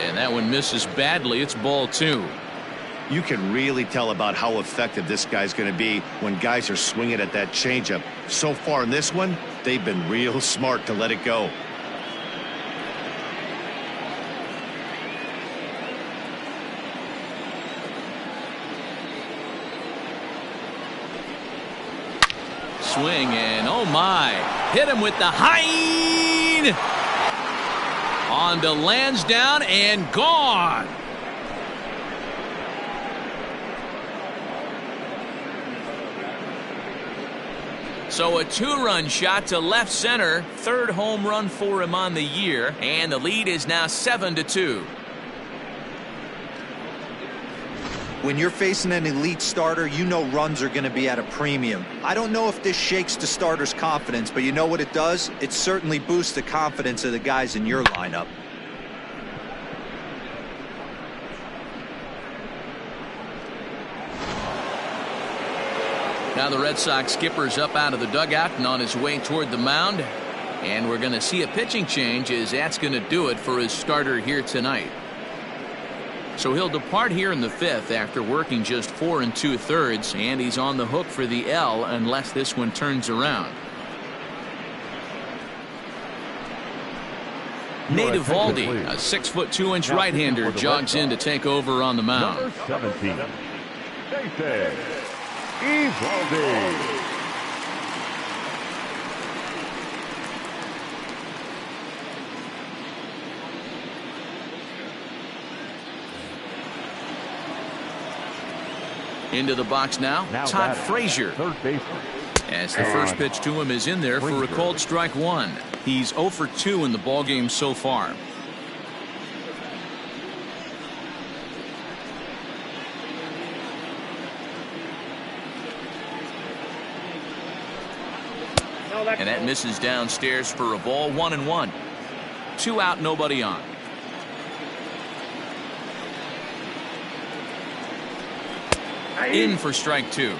And that one misses badly. It's ball 2. You can really tell about how effective this guy's going to be when guys are swinging at that changeup. So far in this one, they've been real smart to let it go. Swing and oh my, hit him with the hind. On to Lansdowne and gone. So a 2-run shot to left center, 3rd home run for him on the year, and the lead is now 7-2. When you're facing an elite starter, you know runs are going to be at a premium. I don't know if this shakes the starter's confidence, but you know what it does? It certainly boosts the confidence of the guys in your lineup. Now the Red Sox skipper's up out of the dugout and on his way toward the mound. And we're going to see a pitching change as that's going to do it for his starter here tonight. So he'll depart here in the 5th after working just 4 2/3, and he's on the hook for the L unless this one turns around. Nate Eovaldi, a 6'2" right-hander, jogs in to take over on the mound. Number 17, Nate Eovaldi. Into the box now Todd Frazier. Third baseman. As the first pitch to him is in there for a called strike 1. He's 0 for 2 in the ballgame so far. And that misses downstairs for a ball. 1-1. 2 out, nobody on. In for strike 2.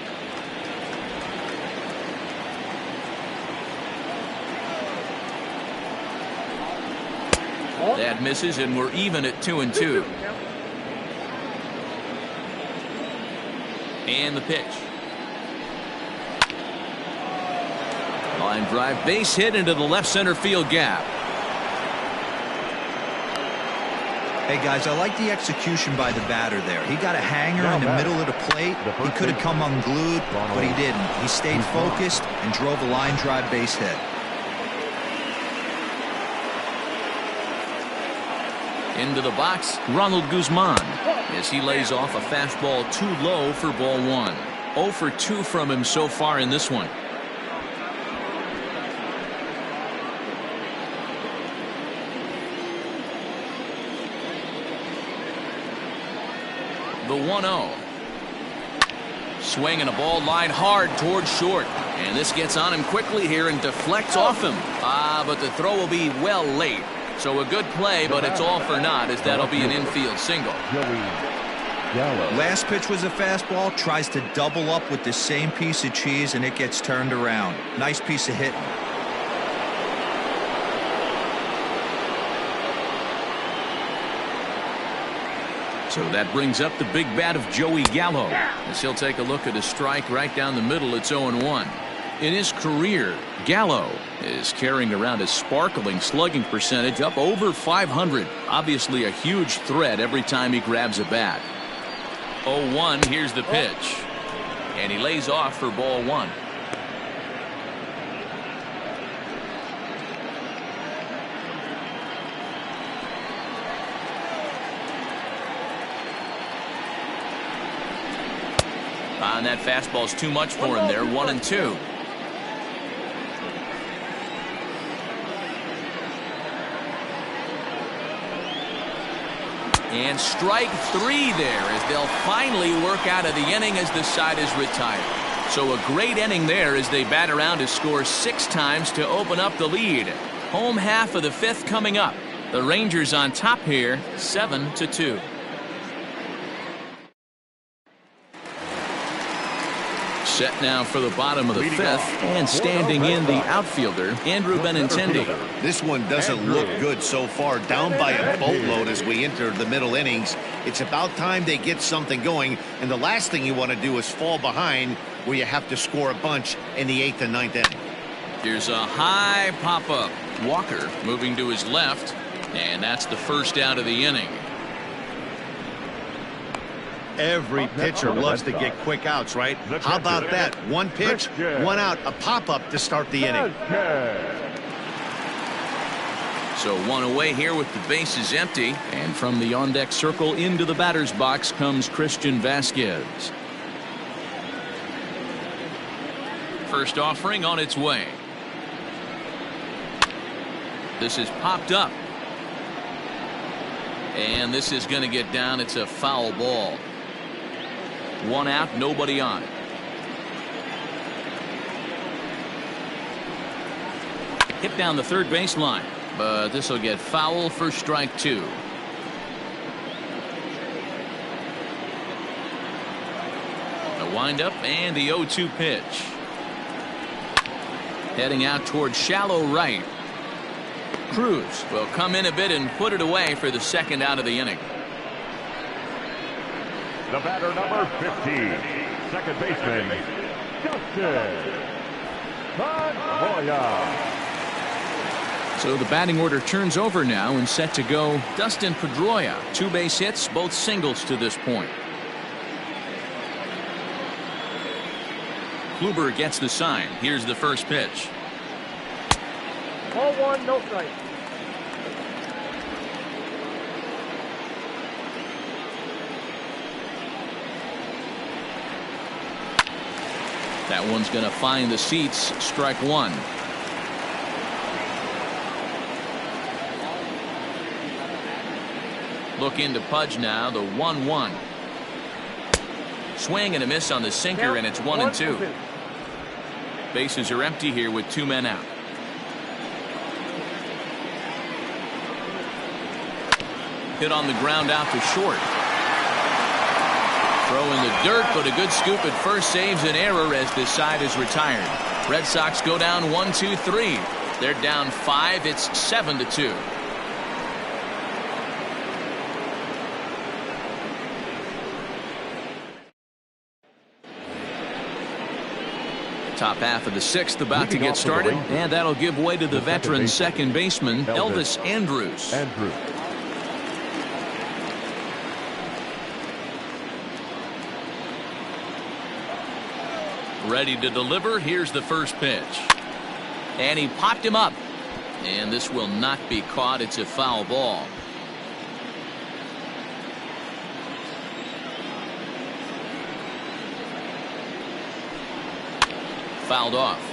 That misses, and we're even at 2-2. And the pitch. Line drive, base hit into the left center field gap. Hey guys, I like the execution by the batter there. He got a hanger in the middle of the plate. He could have come unglued, but he didn't. He stayed focused and drove a line drive base hit. Into the box, Ronald Guzman, as he lays off a fastball too low for ball 1. 0 for 2 from him so far in this one. The 1-0. Swing and a ball line hard towards short. And this gets on him quickly here and deflects off him. But the throw will be well late. So a good play, but it's all for naught, as that'll be an infield single. Last pitch was a fastball. Tries to double up with the same piece of cheese, and it gets turned around. Nice piece of hitting. So that brings up the big bat of Joey Gallo, as he'll take a look at a strike right down the middle. It's 0-1. In his career, Gallo is carrying around a sparkling slugging percentage up over 500. Obviously a huge threat every time he grabs a bat. 0-1, here's the pitch. And he lays off for ball 1. And that fastball's too much for him there. 1-2. And strike 3 there, as they'll finally work out of the inning as the side is retired. So a great inning there as they bat around to score 6 times to open up the lead. Home half of the 5th coming up. The Rangers on top here, 7-2. Set now for the bottom of the 5th, and standing in the outfielder, Andrew Benintendi. This one doesn't look good so far. Down by a boatload as we enter the middle innings. It's about time they get something going, and the last thing you want to do is fall behind where you have to score a bunch in the 8th and 9th inning. Here's a high pop-up. Walker moving to his left, and that's the first out of the inning. Every pitcher loves to get quick outs, right? How about that? One pitch, one out, a pop-up to start the inning. So one away here with the bases empty, and from the on-deck circle into the batter's box comes Christian Vasquez. First offering on its way. This is popped up. And this is going to get down. It's a foul ball. 1 out, nobody on. Hit down the third baseline, but this will get foul for strike 2. A windup and the 0-2 pitch. Heading out towards shallow right. Cruz will come in a bit and put it away for the second out of the inning. The batter, number 15, second baseman, Dustin Pedroia. So the batting order turns over now and set to go Dustin Pedroia. 2 base hits, both singles to this point. Kluber gets the sign. Here's the first pitch. Ball 1, no strike. That one's going to find the seats. Strike 1. Look into Pudge now. The 1-1. Swing and a miss on the sinker, and it's 1-2. Bases are empty here with 2 men out. Hit on the ground out to short. Throw in the dirt, but a good scoop at first saves an error as this side is retired. Red Sox go down 1-2-3. They're down 5. It's 7-2. Top half of the 6th about to get started, and that'll give way to the veteran second baseman, Elvis Andrus. Ready to deliver. Here's the first pitch. And he popped him up. And this will not be caught. It's a foul ball. Fouled off.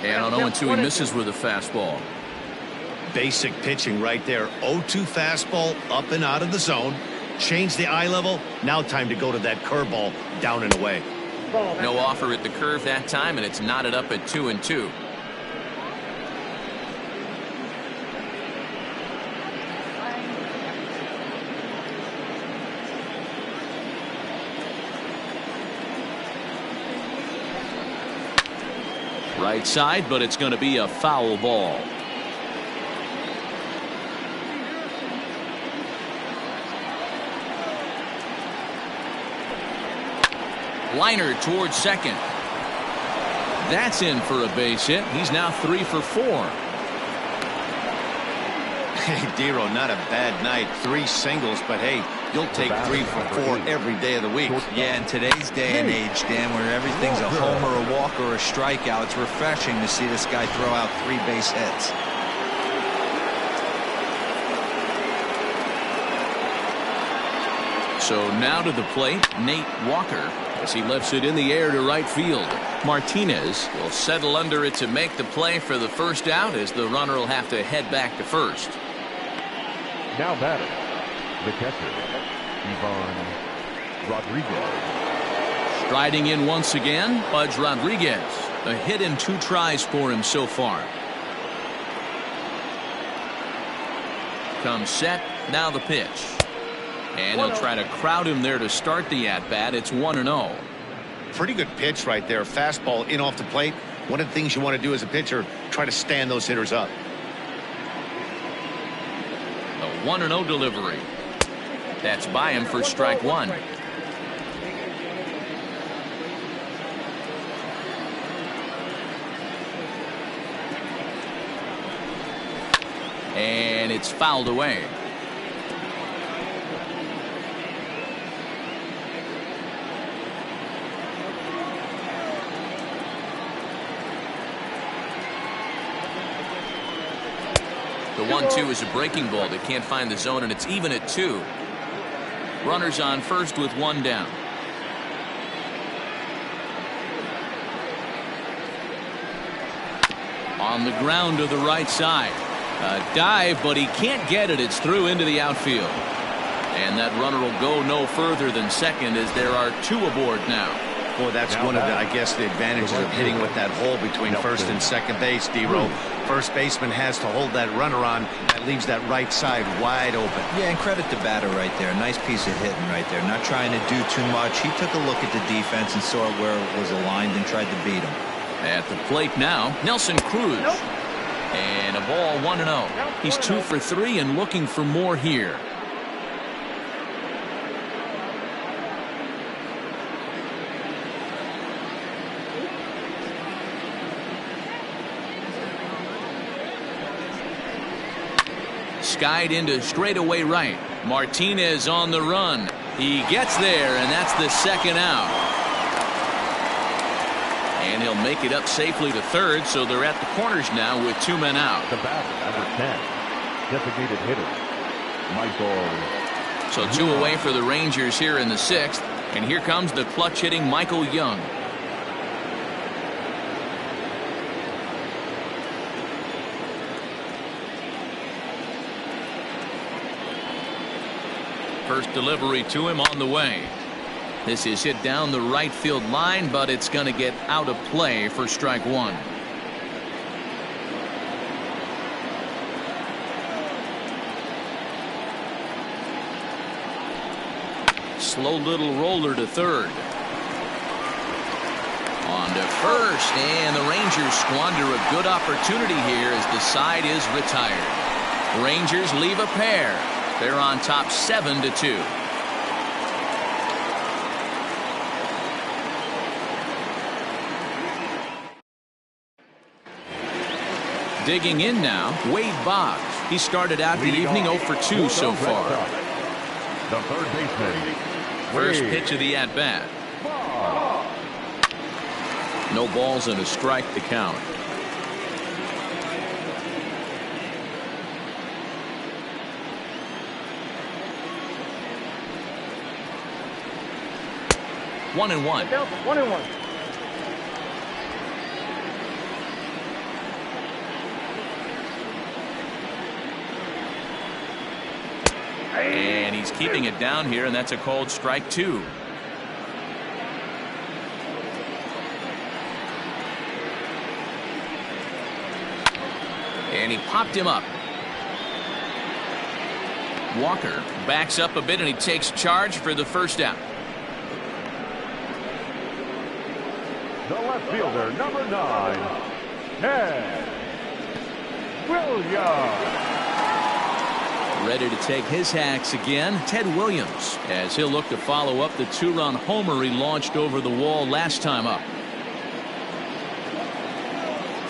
And on 0-2, he misses with a fastball. Basic pitching right there. 0-2 fastball up and out of the zone. Change the eye level. Now time to go to that curveball down and away. No offer at the curve that time, and it's knotted up at 2-2. Right side, but it's going to be a foul ball. Liner towards second. That's in for a base hit. He's now 3 for 4. Hey, Dero, not a bad night. 3 singles, but hey, you'll take 3 for 4 every day of the week. Yeah, in today's day and age, Dan, where everything's a homer, a walk, or a strikeout, it's refreshing to see this guy throw out 3 base hits. So now to the plate, Nate Walker, as he lifts it in the air to right field. Martinez will settle under it to make the play for the first out, as the runner will have to head back to first. Now batting, the catcher, Ivan Rodriguez. Striding in once again, Pudge Rodriguez. A hit in 2 tries for him so far. Comes set, now the pitch. And he'll try to crowd him there to start the at-bat. It's 1-0. Pretty good pitch right there. Fastball in off the plate. One of the things you want to do as a pitcher, try to stand those hitters up. A 1-0 delivery. That's by him for strike 1. And it's fouled away. The 1-2 is a breaking ball that can't find the zone, and it's even at 2. Runners on first with 1 down. On the ground to the right side. A dive, but he can't get it. It's through into the outfield. And that runner will go no further than second, as there are 2 aboard now. Well, that's one of the, I guess, the advantages of hitting with that hole between first and second base, D-Row. First baseman has to hold that runner on. That leaves that right side wide open. Yeah, and credit the batter right there. Nice piece of hitting right there. Not trying to do too much. He took a look at the defense and saw where it was aligned and tried to beat him. At the plate now, Nelson Cruz. And a ball 1-0. He's 2 for 3 and looking for more here. Skied into straightaway right. Martinez on the run. He gets there, and that's the second out. And he'll make it up safely to third, so they're at the corners now with 2 men out. The batter, number 10, designated hitter, Michael. So 2 away for the Rangers here in the 6th, and here comes the clutch hitting Michael Young. First delivery to him on the way. This is hit down the right field line, but it's going to get out of play for strike 1. Slow little roller to third. On to first, and the Rangers squander a good opportunity here as the side is retired. Rangers leave a pair. They're on top 7-2. Digging in now, Wade Boggs. He started out the evening 0 for 2 so far. The third baseman. First pitch of the at-bat. No balls and a strike to count. One and one. 1-1. And he's keeping it down here, and that's a called strike 2. And he popped him up. Walker backs up a bit, and he takes charge for the first out. The left fielder, number 9, Ted Williams. Ready to take his hacks again, Ted Williams, as he'll look to follow up the 2-run homer he launched over the wall last time up.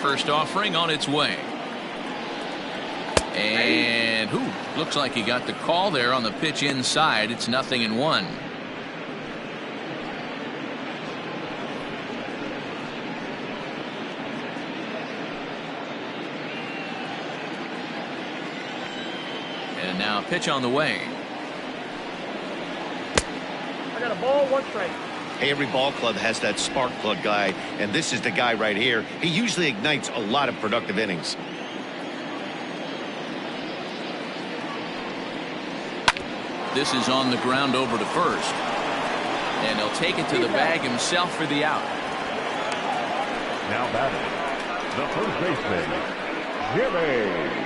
First offering on its way. And looks like he got the call there on the pitch inside. It's 0-1. And now pitch on the way. I got a ball, 1 strike. Hey, every ball club has that spark plug guy, and this is the guy right here. He usually ignites a lot of productive innings. This is on the ground over to first. And he'll take it to the bag himself for the out. Now batting, the first baseman, Jimmy.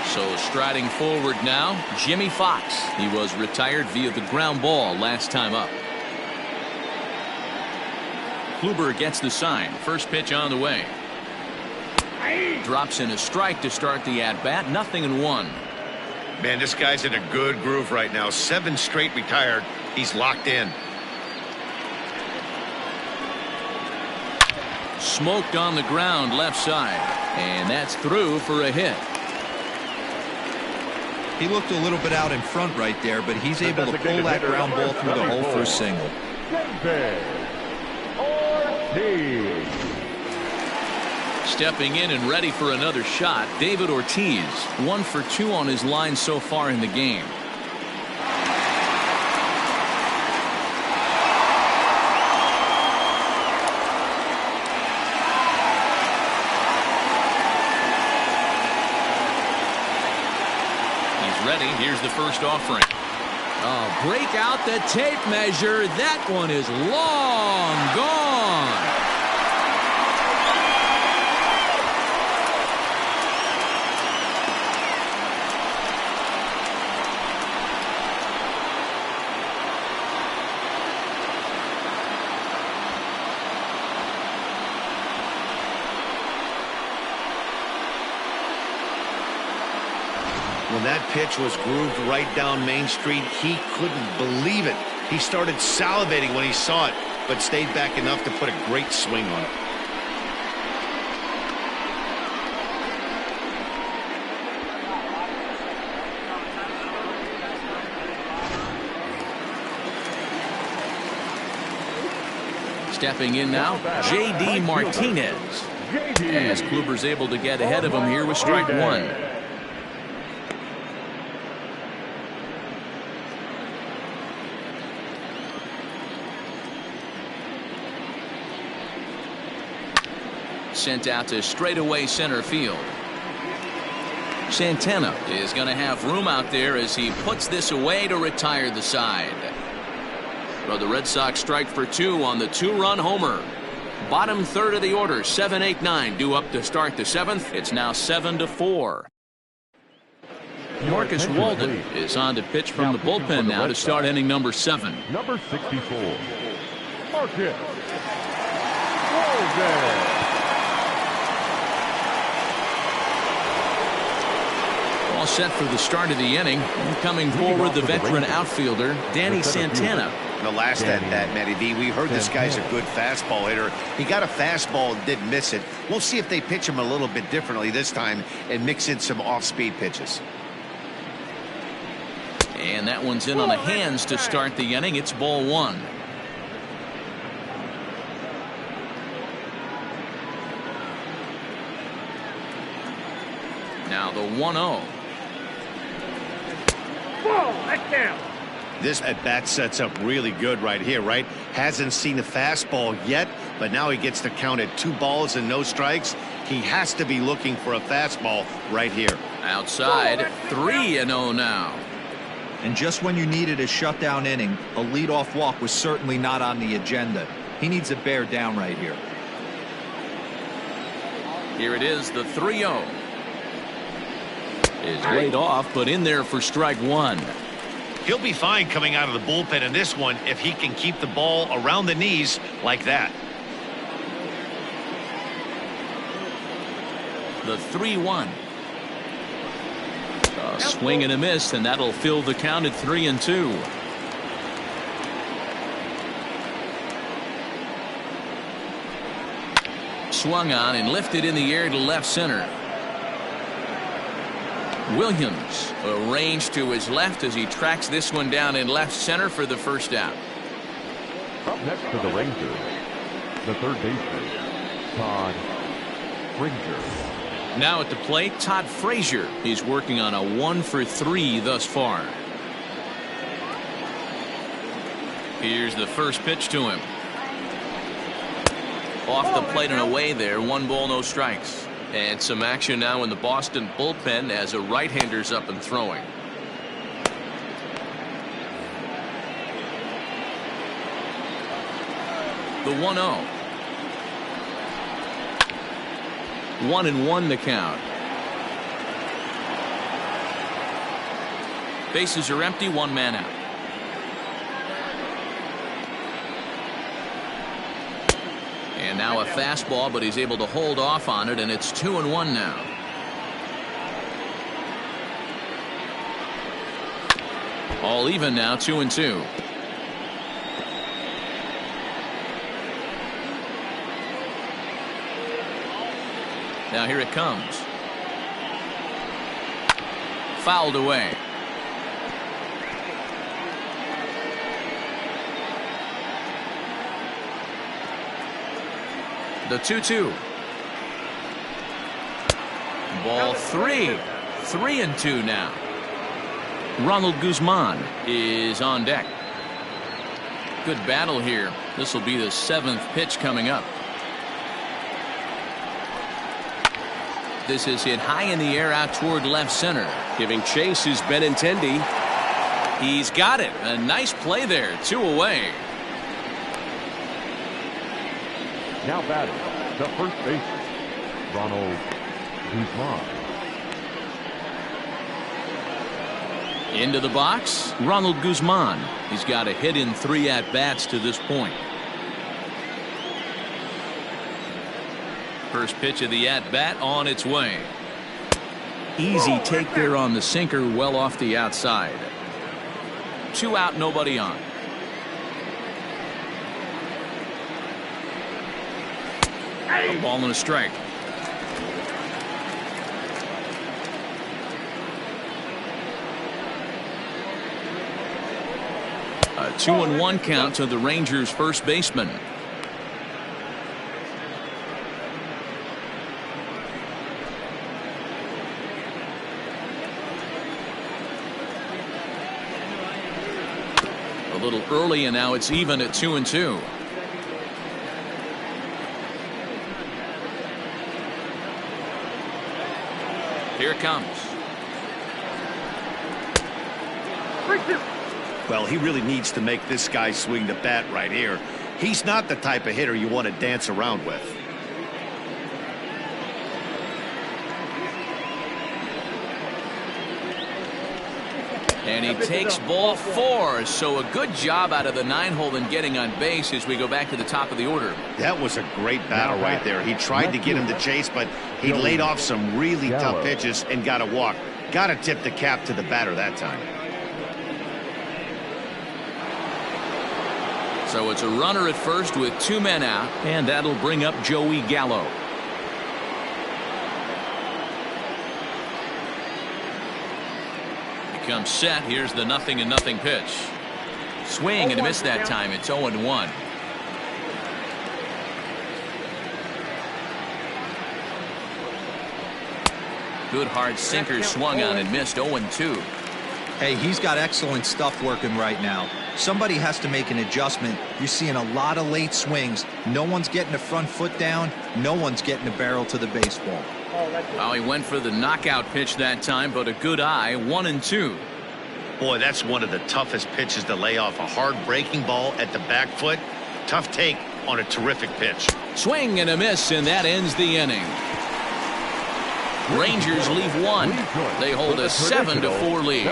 So striding forward now, Jimmy Fox. He was retired via the ground ball last time up. Kluber gets the sign. First pitch on the way. Drops in a strike to start the at-bat. 0-1. Man, this guy's in a good groove right now. 7 straight retired. He's locked in. Smoked on the ground left side. And that's through for a hit. He looked a little bit out in front right there, but he's able to pull that ground ball through the hole for a single. Stepping in and ready for another shot, David Ortiz. 1 for 2 on his line so far in the game. He's ready. Here's the first offering. Oh, break out the tape measure. That one is long gone. When that pitch was grooved right down Main Street, he couldn't believe it. He started salivating when he saw it, but stayed back enough to put a great swing on it. Stepping in now, J.D. Martinez. As Kluber's able to get ahead of him here with strike one. Sent out to straightaway center field. Santana is going to have room out there as he puts this away to retire the side. Well, the Red Sox strike for two on the two-run homer. Bottom third of the order, 7-8-9 due up to start the seventh. It's now 7-4. Marcus Walden is on to pitch from the bullpen now to start inning number 7. Number 64, Marcus Walden. All set for the start of the inning. Coming forward, the veteran outfielder, Danny Santana. The last at that, Matty V, we heard this guy's a good fastball hitter. He got a fastball and did miss it. We'll see if they pitch him a little bit differently this time and mix in some off-speed pitches. And that one's in on the hands to start the inning. It's ball one. Now the 1-0. Whoa, that count. This at-bat sets up really good right here, right? Hasn't seen a fastball yet, but now he gets to count at 2 balls and no strikes. He has to be looking for a fastball right here. Outside, 3-0 now. And just when you needed a shutdown inning, a leadoff walk was certainly not on the agenda. He needs to bear down right here. Here it is, the 3-0. Is laid off, but in there for strike one. He'll be fine coming out of the bullpen in this one if he can keep the ball around the knees like that. The 3-1. A swing and a miss, and that'll fill the count at 3-2. Swung on and lifted in the air to left center. Williams arranged to his left as he tracks this one down in left center for the first out. Up next for the Rangers, the third baseman, Todd Frazier. Now at the plate, Todd Frazier. He's working on a 1-for-3 thus far. Here's the first pitch to him. Off the plate and away there. 1 ball, no strikes. And some action now in the Boston bullpen as a right-hander's up and throwing. The 1-0. 1-1 the count. Bases are empty, 1 man out. And now a fastball, but he's able to hold off on it, and it's 2-1 now. All even now, 2-2. Now here it comes. Fouled away. The 2-2. Ball 3. 3-2 now. Ronald Guzman is on deck. Good battle here. This will be the 7th pitch coming up. This is hit high in the air out toward left center. Giving chase is Benintendi. He's got it. A nice play there. 2 away. Now batting, the first baseman, Ronald Guzman. Into the box, Ronald Guzman. He's got a hit in 3 at-bats to this point. First pitch of the at-bat on its way. Easy take there on the sinker, well off the outside. 2 out, nobody on. A ball and a strike. A 2-1 count to the Rangers' first baseman. A little early, and now it's even at 2-2. Here it comes. Well, he really needs to make this guy swing the bat right here. He's not the type of hitter you want to dance around with. And he takes ball 4, so a good job out of the 9-hole in getting on base as we go back to the top of the order. That was a great battle right there. He tried to get him to chase, but he laid off some really tough pitches and got a walk. Got to tip the cap to the batter that time. So it's a runner at first with 2 men out, and that'll bring up Joey Gallo. Comes set. Here's the 0-0 pitch. Swing and a miss that time. It's 0-1. Good hard sinker swung on and missed. 0-2. Hey, he's got excellent stuff working right now. Somebody has to make an adjustment. You're seeing a lot of late swings. No one's getting the front foot down. No one's getting the barrel to the baseball. Well, he went for the knockout pitch that time, but a good eye. 1-2. Boy, that's one of the toughest pitches to lay off. A hard breaking ball at the back foot. Tough take on a terrific pitch. Swing and a miss, and that ends the inning. Rangers leave 1. They hold a 7-4 lead.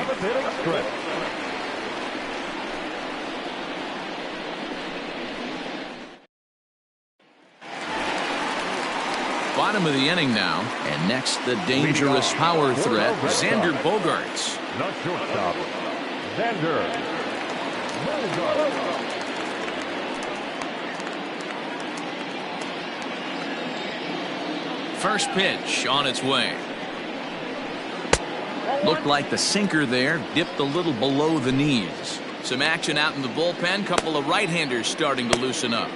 Bottom of the inning now, and next the dangerous power threat, Xander Bogaerts. Not shortstop, Xander Bogaerts. First pitch on its way. Looked like the sinker there dipped a little below the knees. Some action out in the bullpen. Couple of right-handers starting to loosen up.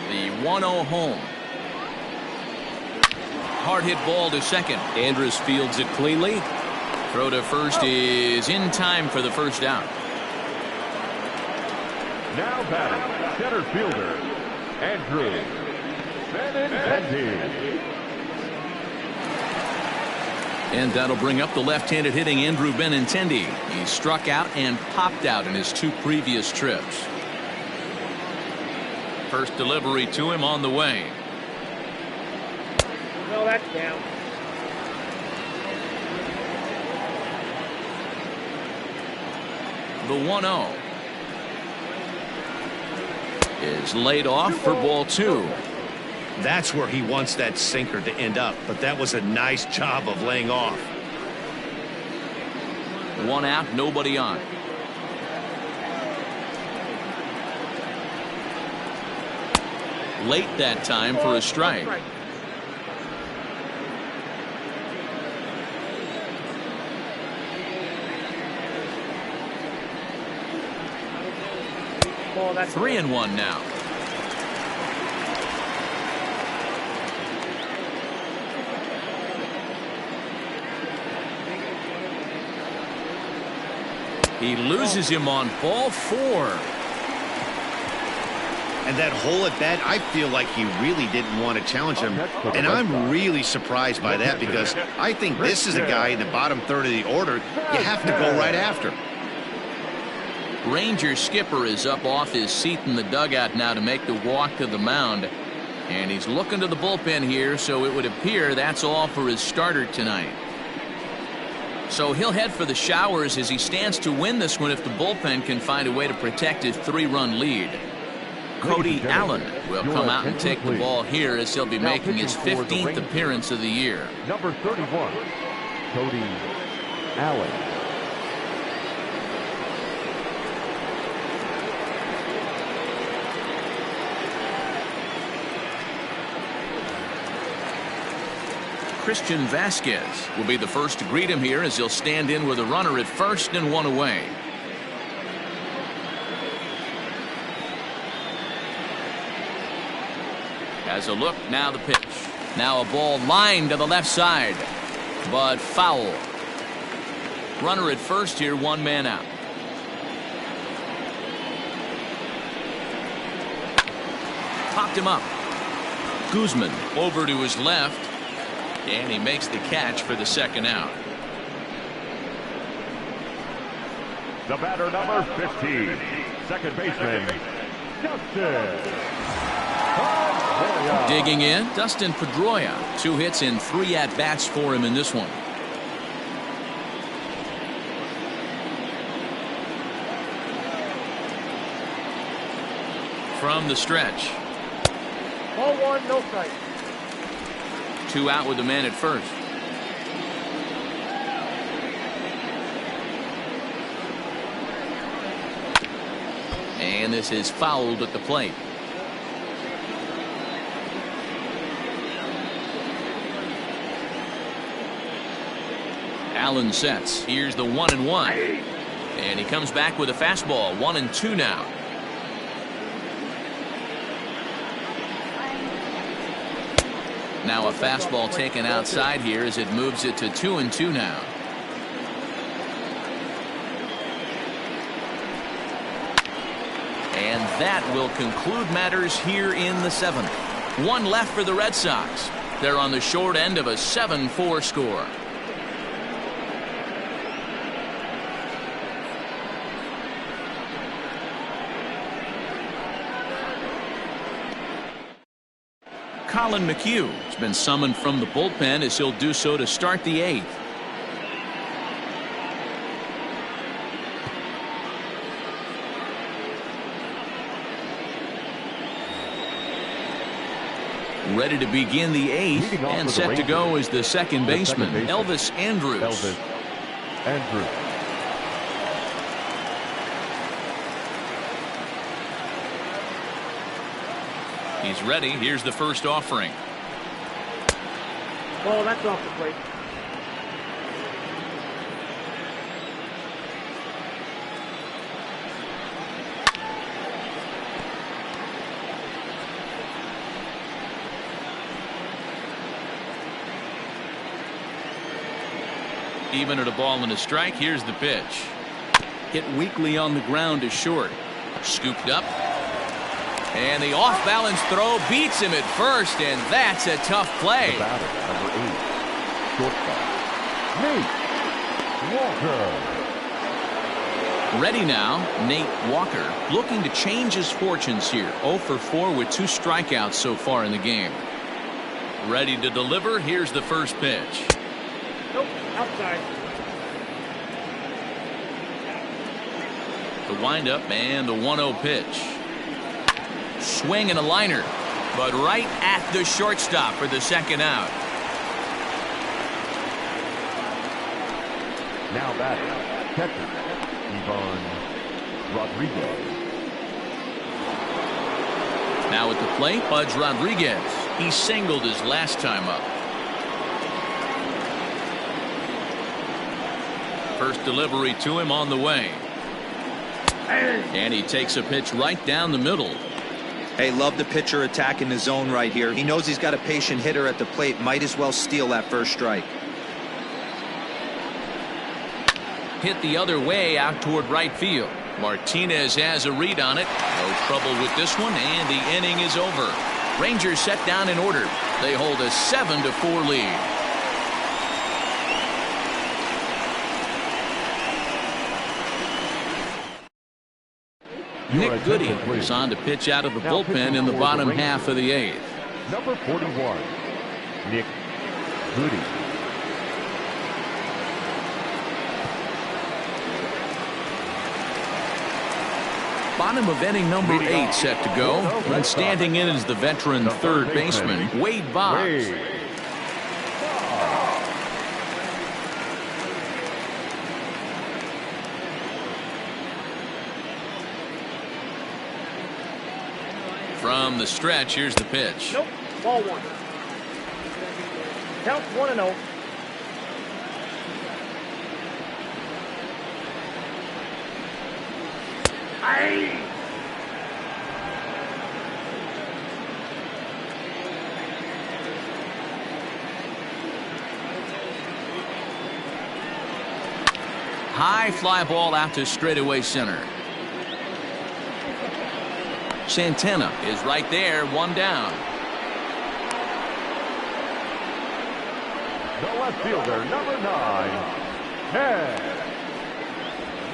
The 1-0 home. Hard hit ball to second. Andrus fields it cleanly. Throw to first is in time for the first out. Now batting, center fielder, Andrew Benintendi. And that'll bring up the left-handed hitting Andrew Benintendi. He struck out and popped out in his 2 previous trips. First delivery to him on the way. No, that's down. The 1-0 is laid off for ball 2. That's where he wants that sinker to end up, but that was a nice job of laying off. 1 out, nobody on. Late that time for a strike. Oh, that's 3-1 now. He loses him on ball 4. And that hole at bat, I feel like he really didn't want to challenge him. And I'm really surprised by that because I think this is a guy in the bottom third of the order you have to go right after. Ranger skipper is up off his seat in the dugout now to make the walk to the mound. And he's looking to the bullpen here, so it would appear that's all for his starter tonight. So he'll head for the showers as he stands to win this one if the bullpen can find a way to protect his 3-run lead. Cody Allen will come out and take the ball here as he'll be making his 15th appearance of the year. Number 31, Cody Allen. Christian Vasquez will be the first to greet him here as he'll stand in with a runner at first and one away. As a look, now the pitch. Now a ball lined to the left side, but foul. Runner at first here, one man out. Popped him up. Guzman over to his left. And he makes the catch for the second out. The batter, number 15, second baseman, Dustin. Digging in, Dustin Pedroia. 2 hits in 3 at-bats for him in this one. From the stretch. Ball 1, no strike. 2 out with the man at first. And this is fouled at the plate. Allen sets. Here's the 1-1. And he comes back with a fastball. 1-2 now. Now a fastball taken outside here as it moves it to 2-2 now. And that will conclude matters here in the 7th. 1 left for the Red Sox. They're on the short end of a 7-4 score. Colin McHugh has been summoned from the bullpen as he'll do so to start the 8th. Ready to begin the 8th and set to go is the second baseman, Elvis Andrus. Elvis Andrus. He's ready. Here's the first offering. Ball, that's off the plate. Even at a ball and a strike. Here's the pitch. Hit weakly on the ground to short. Scooped up. And the off-balance throw beats him at first, and that's a tough play. The batter, number 8, shortstop, Nate Walker. Ready now, Nate Walker, looking to change his fortunes here. 0 for 4 with 2 strikeouts so far in the game. Ready to deliver. Here's the first pitch. Nope, outside. The windup and the 1-0 pitch. Swing and a liner, but right at the shortstop for the second out. Now batting, catcher, Ivan Rodriguez. Now at the plate, Budge Rodriguez. He singled his last time up. First delivery to him on the way. And he takes a pitch right down the middle. Hey, love the pitcher attacking the zone right here. He knows he's got a patient hitter at the plate. Might as well steal that first strike. Hit the other way out toward right field. Martinez has a read on it. No trouble with this one, and the inning is over. Rangers set down in order. They hold a 7-4 lead. Nick Goody is on to pitch out of the bullpen in the bottom half of the 8th. Number 41, Nick Goody. Bottom of inning number 8 set to go. And standing in is the veteran third baseman, Wade Boggs. From the stretch, here's the pitch. Nope. Ball 1. Count 1-0. Aye. High fly ball out to straightaway center. Santana is right there, one down. The left fielder, number 9, Ted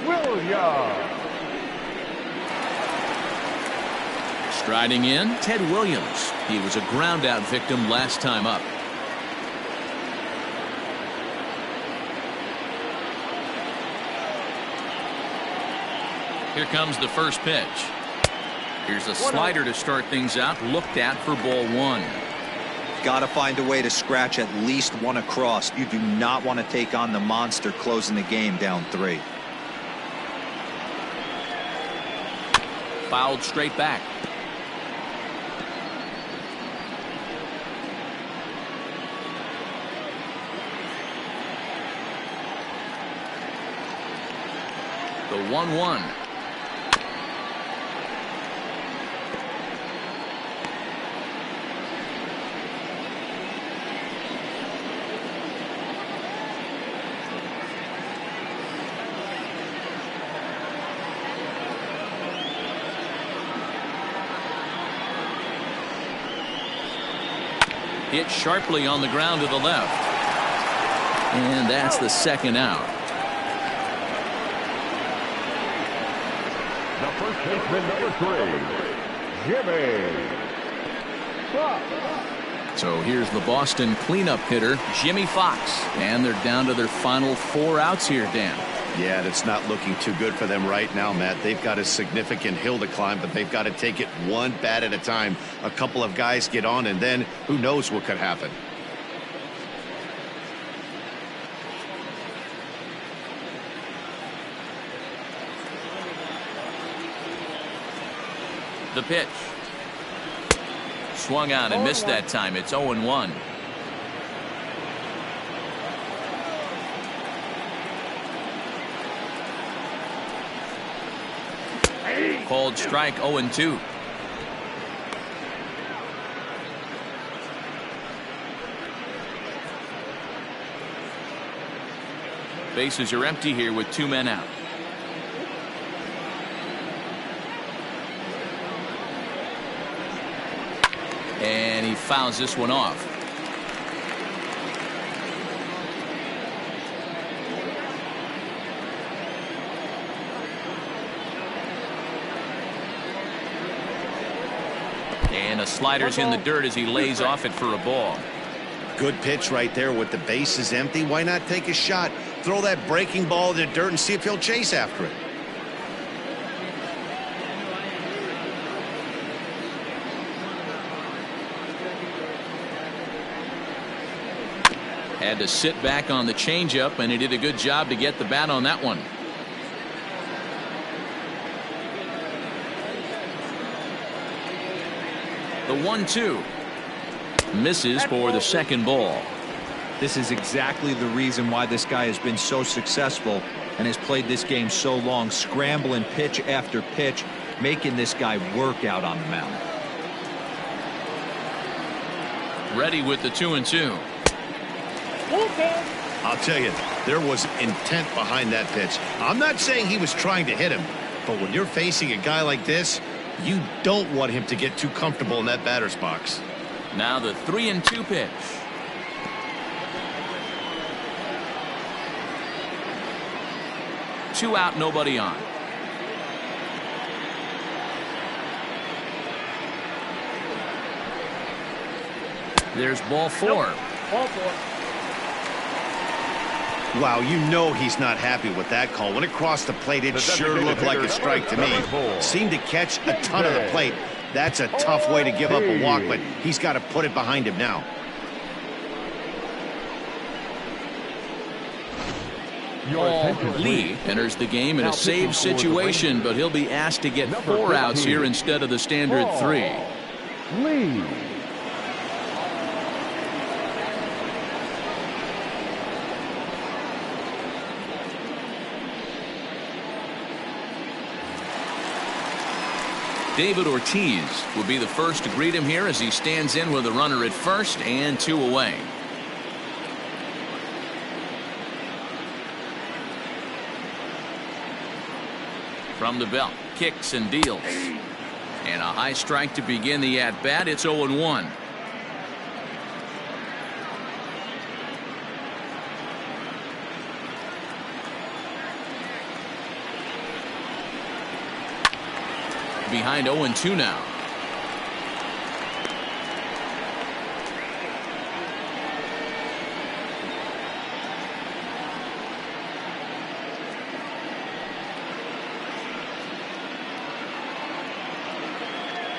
Williams. Striding in, Ted Williams. He was a ground out victim last time up. Here comes the first pitch. Here's a slider to start things out, looked at for ball 1. Got to find a way to scratch at least one across. You do not want to take on the monster closing the game down 3. Fouled straight back. The 1-1. Hit sharply on the ground to the left. And that's the second out. The first baseman, number 3, Jimmy Fox. So here's the Boston cleanup hitter, Jimmy Fox. And they're down to their final 4 outs here, Dan. Yeah, it's not looking too good for them right now, Matt. They've got a significant hill to climb, but they've got to take it one bat at a time. A couple of guys get on, and then who knows what could happen. The pitch. Swung on and missed that time. It's 0-1. Called strike, 0-2. Bases are empty here with 2 men out. And he fouls this one off. And a slider's in the dirt as he lays off it for a ball. Good pitch right there with the bases empty. Why not take a shot? Throw that breaking ball in the dirt and see if he'll chase after it. Had to sit back on the changeup, and he did a good job to get the bat on that one. The 1-2 misses for the second ball. This is exactly the reason why this guy has been so successful and has played this game so long, scrambling pitch after pitch, making this guy work out on the mound. Ready with the 2-2. I'll tell you, there was intent behind that pitch. I'm not saying he was trying to hit him, But when you're facing a guy like this, you don't want him to get too comfortable in that batter's box. Now the 3-2 pitch. Two out, nobody on. There's ball 4. Ball 4. Wow, you know he's not happy with that call. When it crossed the plate, it sure looked like a strike to me. Seemed to catch a ton of the plate. That's a tough way to give up a walk, but he's got to put it behind him now. Lee enters the game in a save situation, but he'll be asked to get 4 outs here instead of the standard 3. Lee. David Ortiz will be the first to greet him here as he stands in with a runner at first and 2 away. From the belt, kicks and deals. And a high strike to begin the at-bat. It's 0-1. Behind 0-2 now.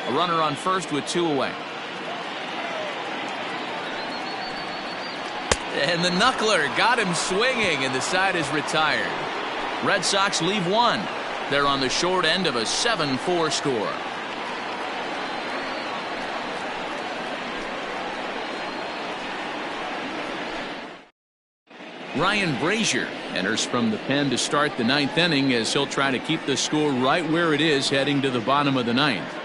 A runner on first with 2 away. And the knuckler got him swinging, and the side is retired. Red Sox leave 1. They're on the short end of a 7-4 score. Ryan Brazier enters from the pen to start the 9th inning as he'll try to keep the score right where it is heading to the bottom of the 9th.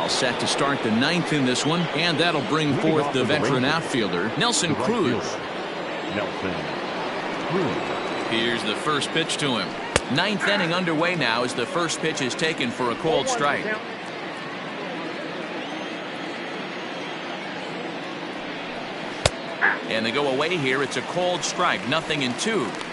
Set to start the 9th in this one, and that'll bring forth the veteran outfielder Nelson Cruz. Here's the first pitch to him. 9th inning underway now as the first pitch is taken for a called strike. And they go away here. It's a called strike. 0-2.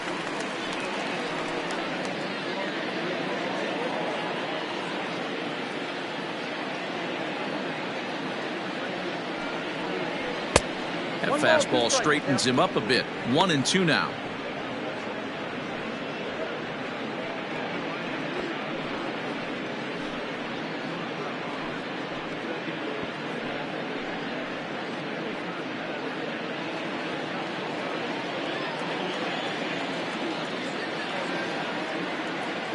Fastball straightens him up a bit. 1-2 now.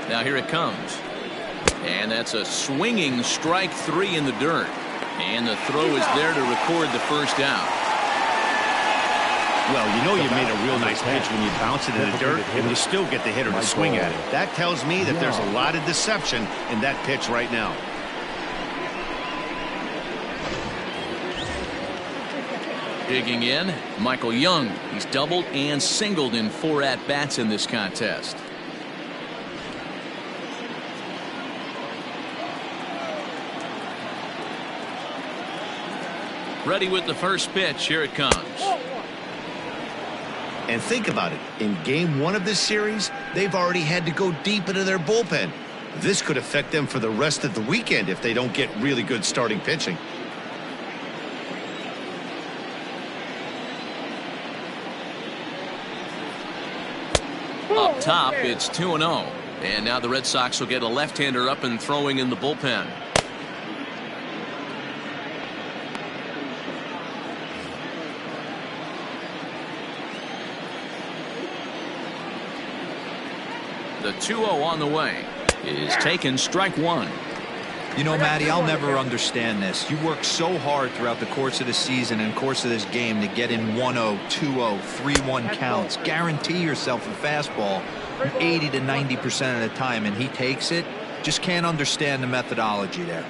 Now here it comes. And that's a swinging strike 3 in the dirt. And the throw is there to record the first out. Well, you know you made a real nice pitch when you bounce it in the dirt and you still get the hitter to swing at it. That tells me that there's a lot of deception in that pitch right now. Digging in, Michael Young. He's doubled and singled in 4 at-bats in this contest. Ready with the first pitch. Here it comes. And think about it. In game 1 of this series, they've already had to go deep into their bullpen. This could affect them for the rest of the weekend if they don't get really good starting pitching. Up top, it's 2-0. And now the Red Sox will get a left-hander up and throwing in the bullpen. The 2-0 on the way is taken. Strike 1. You know, Matty, I'll never understand this. You work so hard throughout the course of the season and course of this game to get in 1-0, 2-0, 3-1 counts. Guarantee yourself a fastball 80 to 90% of the time, and he takes it. Just can't understand the methodology there.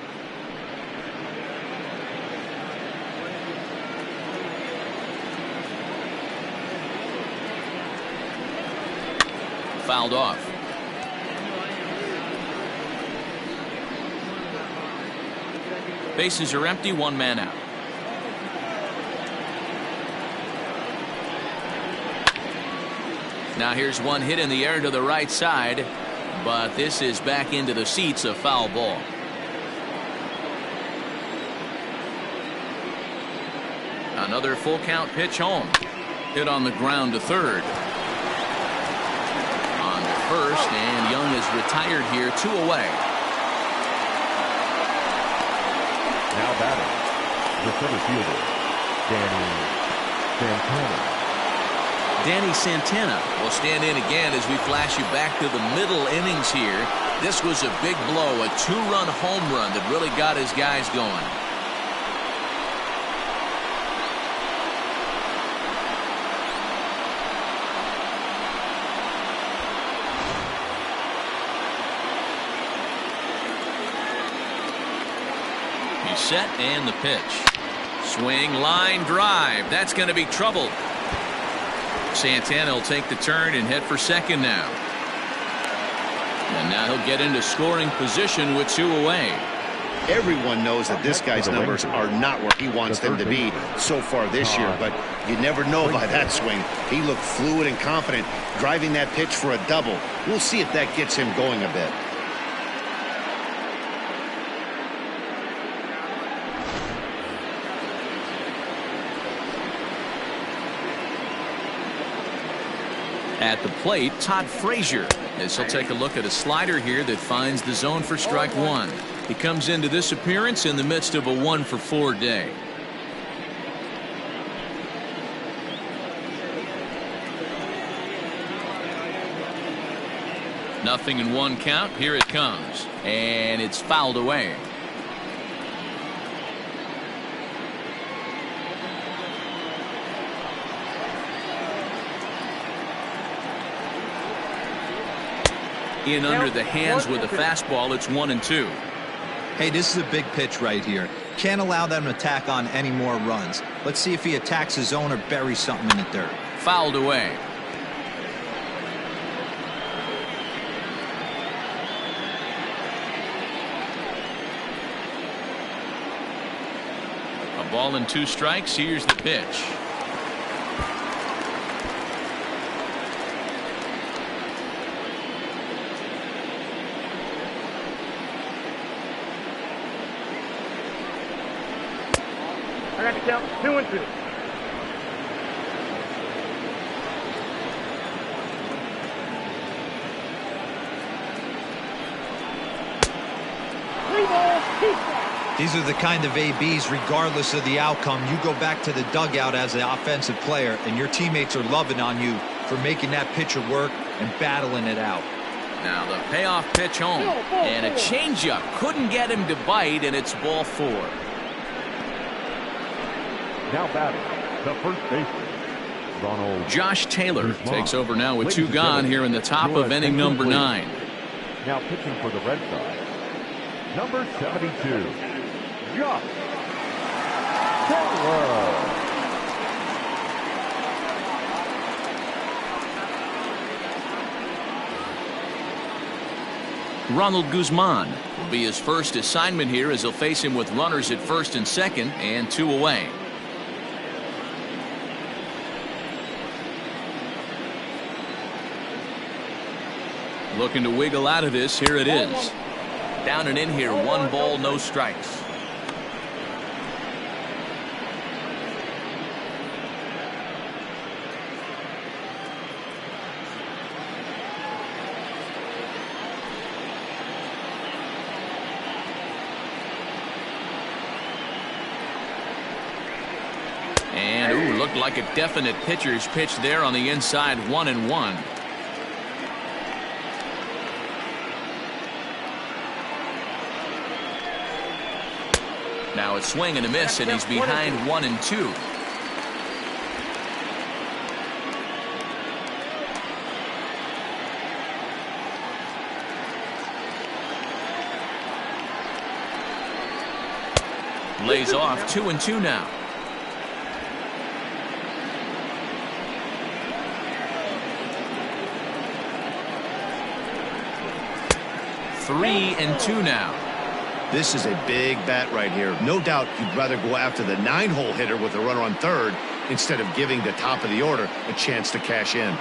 fouled off. Bases are empty, one man out. Now here's one hit in the air to the right side, but this is back into the seats, a foul ball. Another full count pitch home. Hit on the ground to third. On to first, and Young is retired here, 2 away. Now batting, the center fielder, Danny Santana will stand in again as we flash you back to the middle innings here. This was a big blow, a 2-run home run that really got his guys going. He's set and the pitch. Swing, line, drive. That's going to be trouble. Santana will take the turn and head for second now. And now he'll get into scoring position with 2 away. Everyone knows that this guy's numbers are not where he wants them to be so far this year, but you never know by that swing. He looked fluid and confident, driving that pitch for a double. We'll see if that gets him going a bit. At the plate, Todd Frazier, as he'll take a look at a slider here that finds the zone for strike 1. He comes into this appearance in the midst of a 1-for-4 day. Nothing in 1 count. Here it comes, and it's fouled away. In under the hands with a fastball. It's 1-2. Hey, this is a big pitch right here. Can't allow them to tack on any more runs. Let's see if he attacks his zone or buries something in the dirt. Fouled away. A ball and 2 strikes. Here's the pitch. I got to count 2-2. These are the kind of ABs, regardless of the outcome, you go back to the dugout as an offensive player, and your teammates are loving on you for making that pitcher work and battling it out. Now the payoff pitch home, and a changeup couldn't get him to bite, and it's ball 4. now batting, the first baseman, Ronald. Josh Taylor takes over now with 2 gone here in the top of inning number 9. Now pitching for the Red Sox, number 72, Josh Taylor. Ronald Guzman will be his first assignment here as he'll face him with runners at first and second and 2 away. Looking to wiggle out of this. Here it is. Down and in here. 1 ball, no strikes. And ooh, looked like a definite pitcher's pitch there on the inside. 1-1. Now it's swing and a miss, and he's behind 1-2. Lays off. 2-2 now. 3-2 now. This is a big bat right here. No doubt you'd rather go after the 9-hole hitter with a runner on third instead of giving the top of the order a chance to cash in.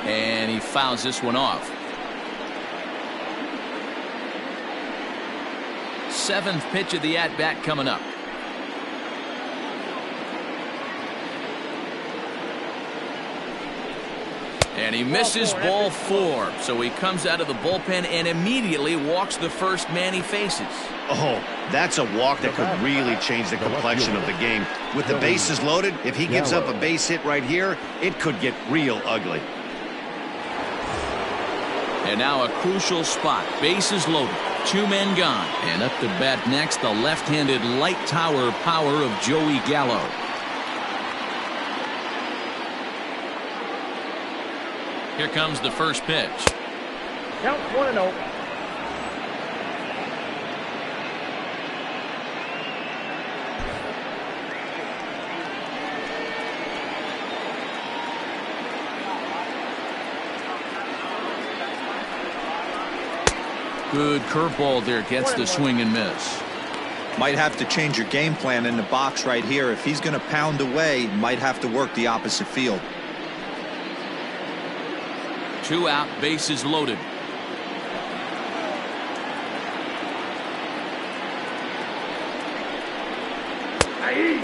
And he fouls this one off. 7th pitch of the at-bat coming up. And he misses ball 4. So he comes out of the bullpen and immediately walks the first man he faces. Oh, that's a walk that could really change the complexion of the game. With the bases loaded, if he gives up a base hit right here, it could get real ugly. And now a crucial spot. Bases loaded. 2 men gone. And up to bat next, the left-handed light tower power of Joey Gallo. Here comes the first pitch. Count 1-0. Good curveball there, gets the swing and miss. Might have to change your game plan in the box right here. If he's going to pound away, might have to work the opposite field. 2 out, bases loaded.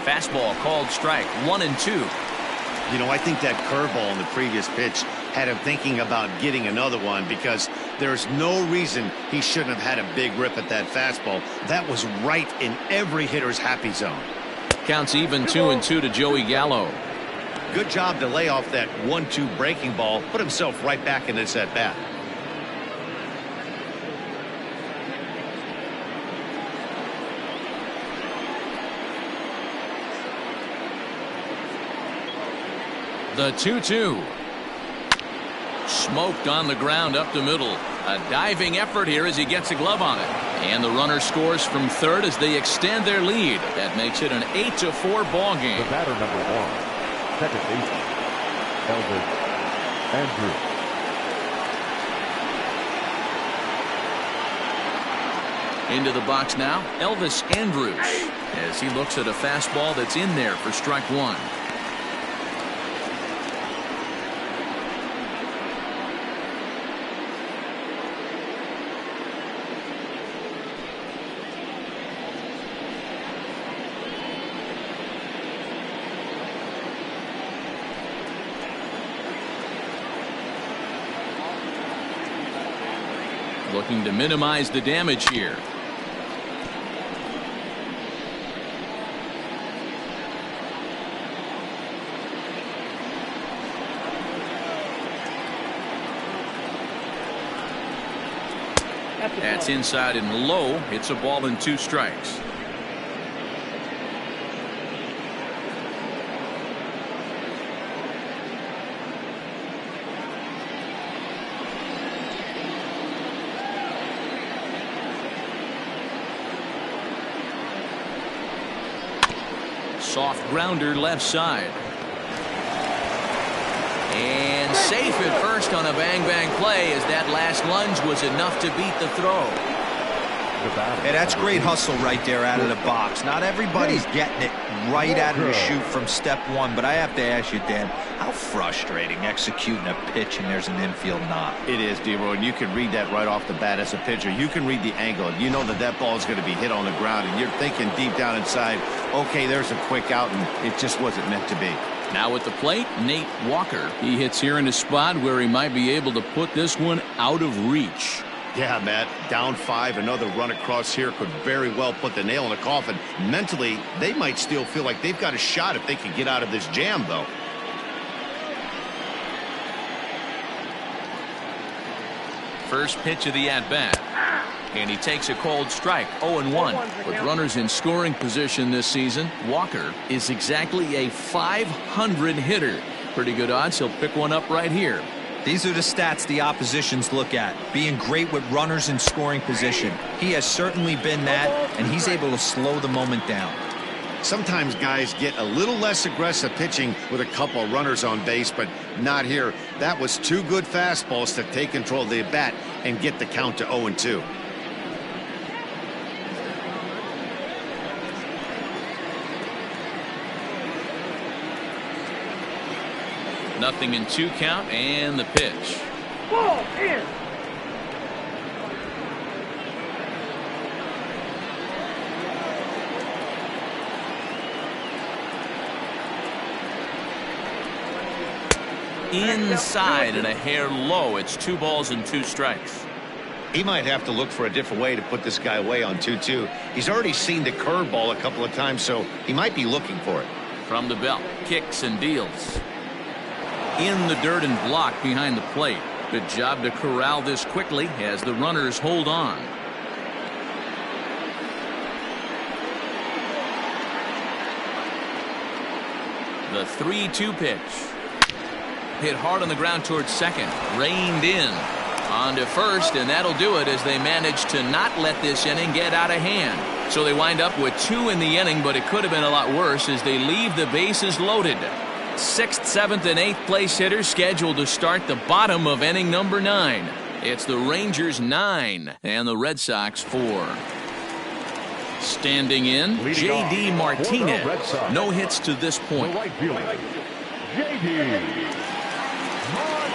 Fastball called strike. 1-2. You know, I think that curveball in the previous pitch had him thinking about getting another one, because there's no reason he shouldn't have had a big rip at that fastball. That was right in every hitter's happy zone. Counts even 2-2 to Joey Gallo. Good job to lay off that 1-2 breaking ball, put himself right back in this at bat. The 2-2. Smoked on the ground up the middle. A diving effort here as he gets a glove on it. And the runner scores from third as they extend their lead. That makes it an 8-4 ball game. The batter number 1. Second baseman, Elvis Andrews. Into the box now, Elvis Andrews, as he looks at a fastball that's in there for strike 1. Looking to minimize the damage here. That's inside and low. It's a ball and 2 strikes. Soft grounder left side. And safe at first on a bang-bang play, as that last lunge was enough to beat the throw. Hey, that's great hustle right there out of the box. Not everybody's getting it right out of the chute from step 1, but I have to ask you, Dan, how frustrating executing a pitch and there's an infield knock. It is, D-Roy, and you can read that right off the bat as a pitcher. You can read the angle. You know that ball is going to be hit on the ground, and you're thinking deep down inside, okay, there's a quick out, and it just wasn't meant to be. Now at the plate, Nate Walker. He hits here in a spot where he might be able to put this one out of reach. Yeah, Matt, down 5, another run across here could very well put the nail in the coffin. Mentally, they might still feel like they've got a shot if they can get out of this jam, though. First pitch of the at-bat. And he takes a cold strike. 0-1. With runners in scoring position this season, Walker is exactly a .500 hitter. Pretty good odds he'll pick one up right here. These are the stats the oppositions look at. Being great with runners in scoring position. He has certainly been that, and he's able to slow the moment down. Sometimes guys get a little less aggressive pitching with a couple of runners on base, but not here. That was two good fastballs to take control of the bat and get the count to 0-2. Nothing in 2 count, and the pitch. Ball in. Inside and a hair low. It's 2 balls and 2 strikes. He might have to look for a different way to put this guy away on 2-2. He's already seen the curveball a couple of times, so he might be looking for it. From the belt, kicks and deals. In the dirt and blocked behind the plate. Good job to corral this quickly as the runners hold on. The 3-2 pitch. Hit hard on the ground towards second. Reined in. On to first, and that'll do it as they manage to not let this inning get out of hand. So they wind up with 2 in the inning, but it could have been a lot worse as they leave the bases loaded. 6th, 7th, and 8th place hitters scheduled to start the bottom of inning number 9. It's the Rangers 9 and the Red Sox 4. Standing in, J.D. Martinez. No hits to this point.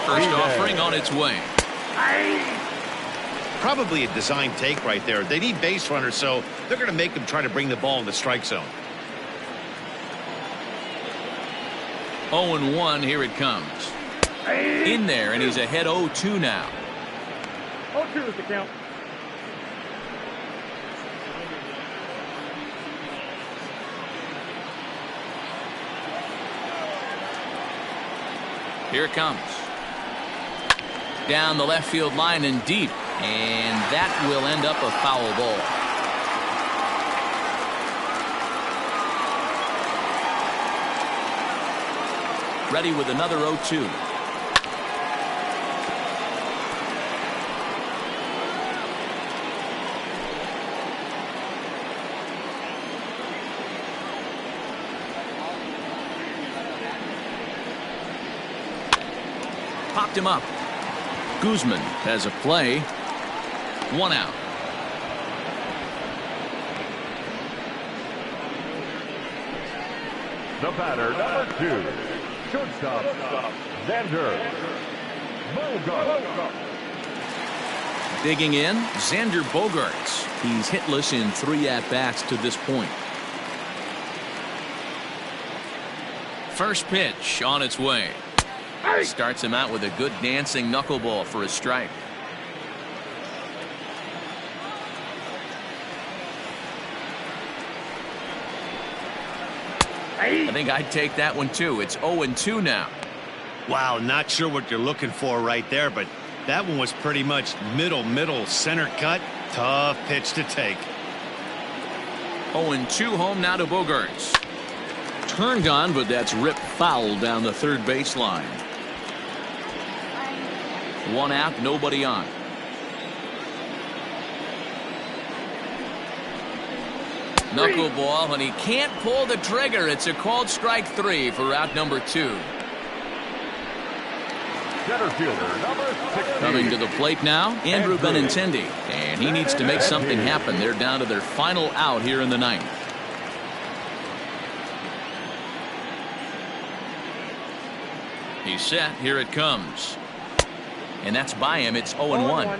First offering on its way. Probably a design take right there. They need base runners, so they're going to make him try to bring the ball in the strike zone. 0-1, here it comes. In there, and he's ahead 0-2 now. 0-2 is the count. Here it comes. Down the left field line and deep. And that will end up a foul ball. Ready with another 0-2. Popped him up. Guzman has a play. 1 out. The batter, number 2, shortstop, Xander Bogaerts. Digging in, Xander Bogaerts. He's hitless in 3 at-bats to this point. First pitch on its way. Starts him out with a good dancing knuckleball for a strike. I think I'd take that one too. It's 0-2 now. Wow, not sure what you're looking for right there, but that one was pretty much middle center cut. Tough pitch to take. 0-2 home now to Bogaerts. Turned on, but that's ripped foul down the third baseline. 1 out, nobody on. Knuckleball, and he can't pull the trigger. It's a called strike 3 for out number 2. Center fielder, number 16. Coming to the plate now, Andrew Benintendi. And he needs to make something happen. They're down to their final out here in the 9th. He's set. Here it comes. And that's by him. It's 0-1.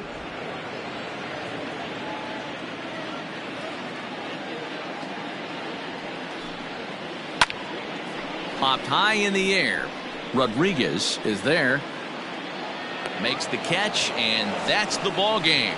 Popped high in the air. Rodriguez is there. Makes the catch, and that's the ball game.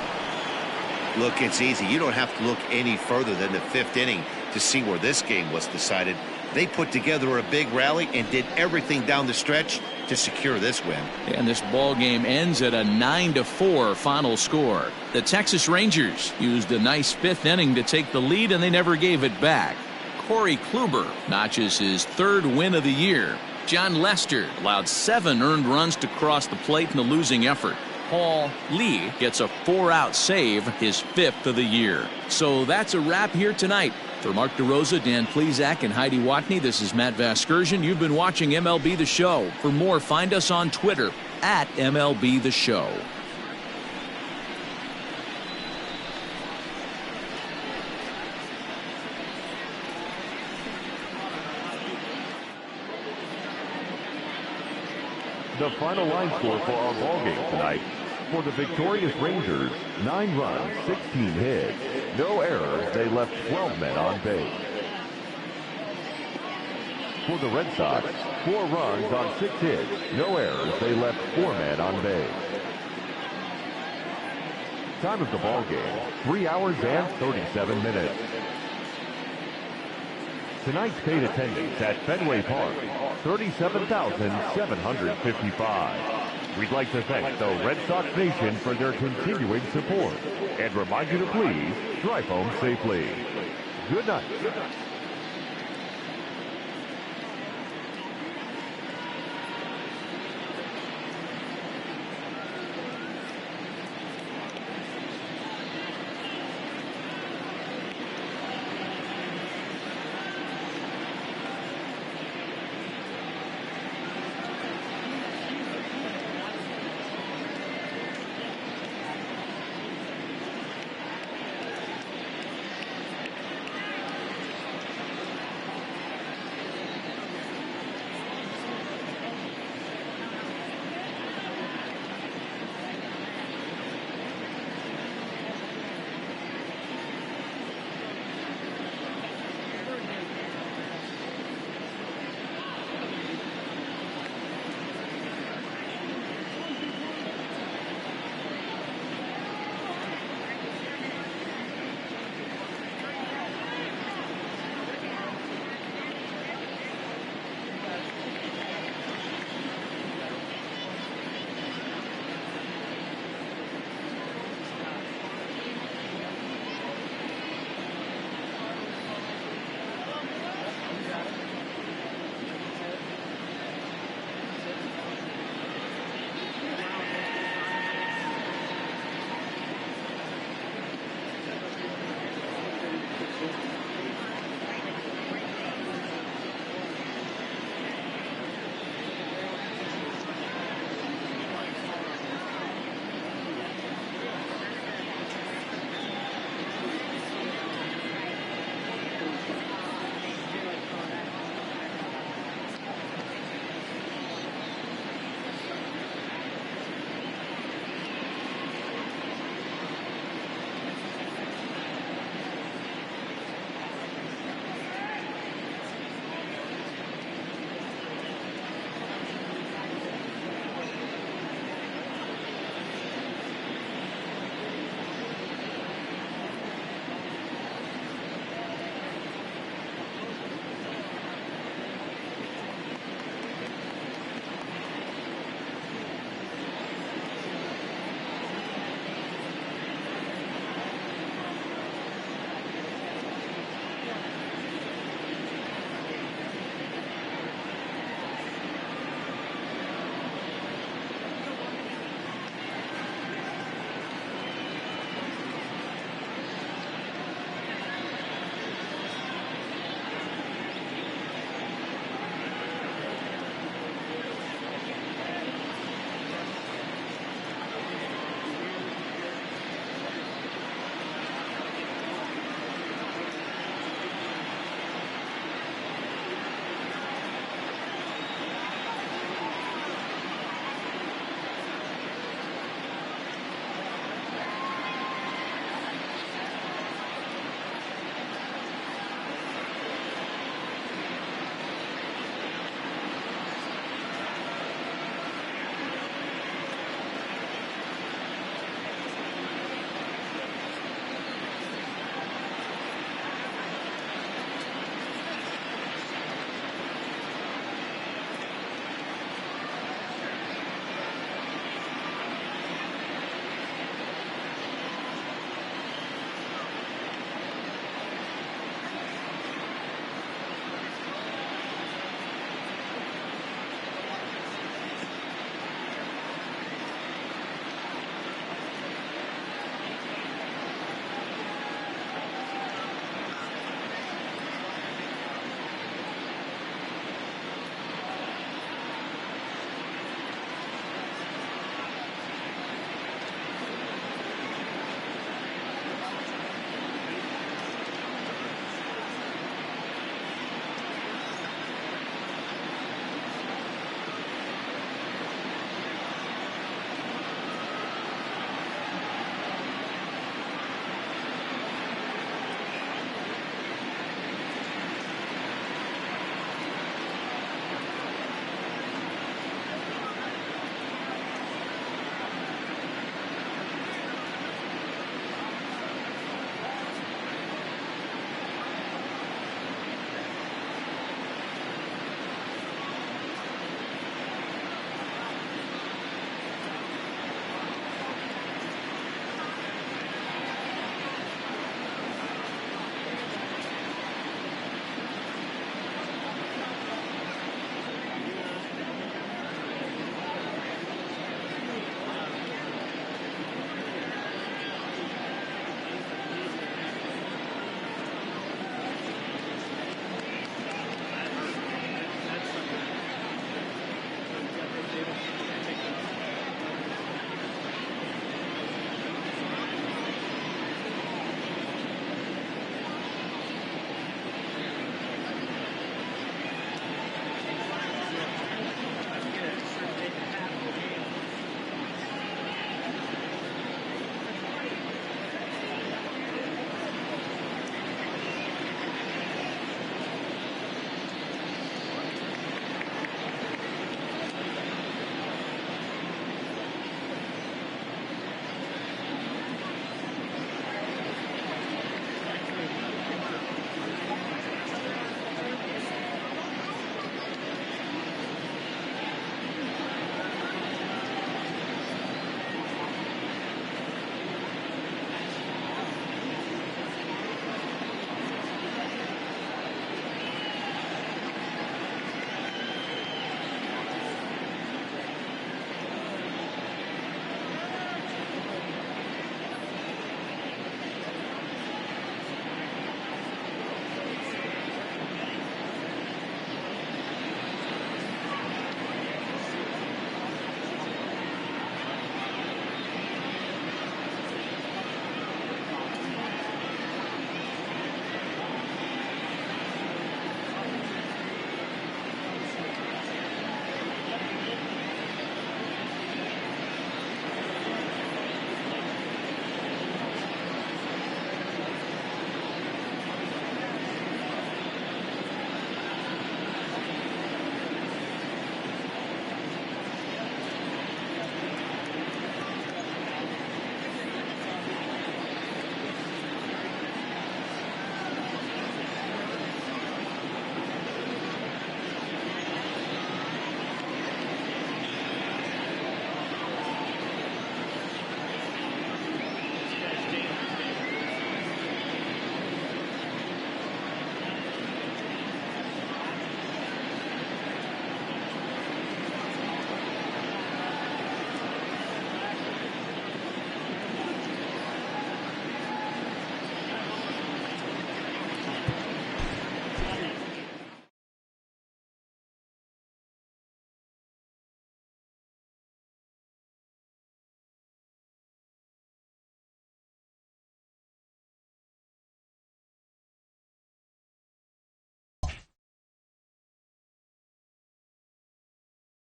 Look, it's easy. You don't have to look any further than the 5th inning to see where this game was decided. They put together a big rally and did everything down the stretch to secure this win. And this ball game ends at a 9-4 final score. The Texas Rangers used a nice 5th inning to take the lead, and they never gave it back. Corey Kluber notches his 3rd win of the year. John Lester allowed 7 earned runs to cross the plate in the losing effort. Paul Lee gets a 4-out save, his 5th of the year. So that's a wrap here tonight. For Mark DeRosa, Dan Plezak, and Heidi Watney, this is Matt Vasgersian. You've been watching MLB The Show. For more, find us on Twitter at MLB The Show. The final line score for our ballgame tonight. For the victorious Rangers, 9 runs, 16 hits. No errors, they left 12 men on base. For the Red Sox, 4 runs on 6 hits. No errors, they left 4 men on base. Time of the ballgame, 3 hours and 37 minutes. Tonight's paid attendance at Fenway Park, 37,755. We'd like to thank the Red Sox Nation for their continuing support and remind you to please drive home safely. Good night.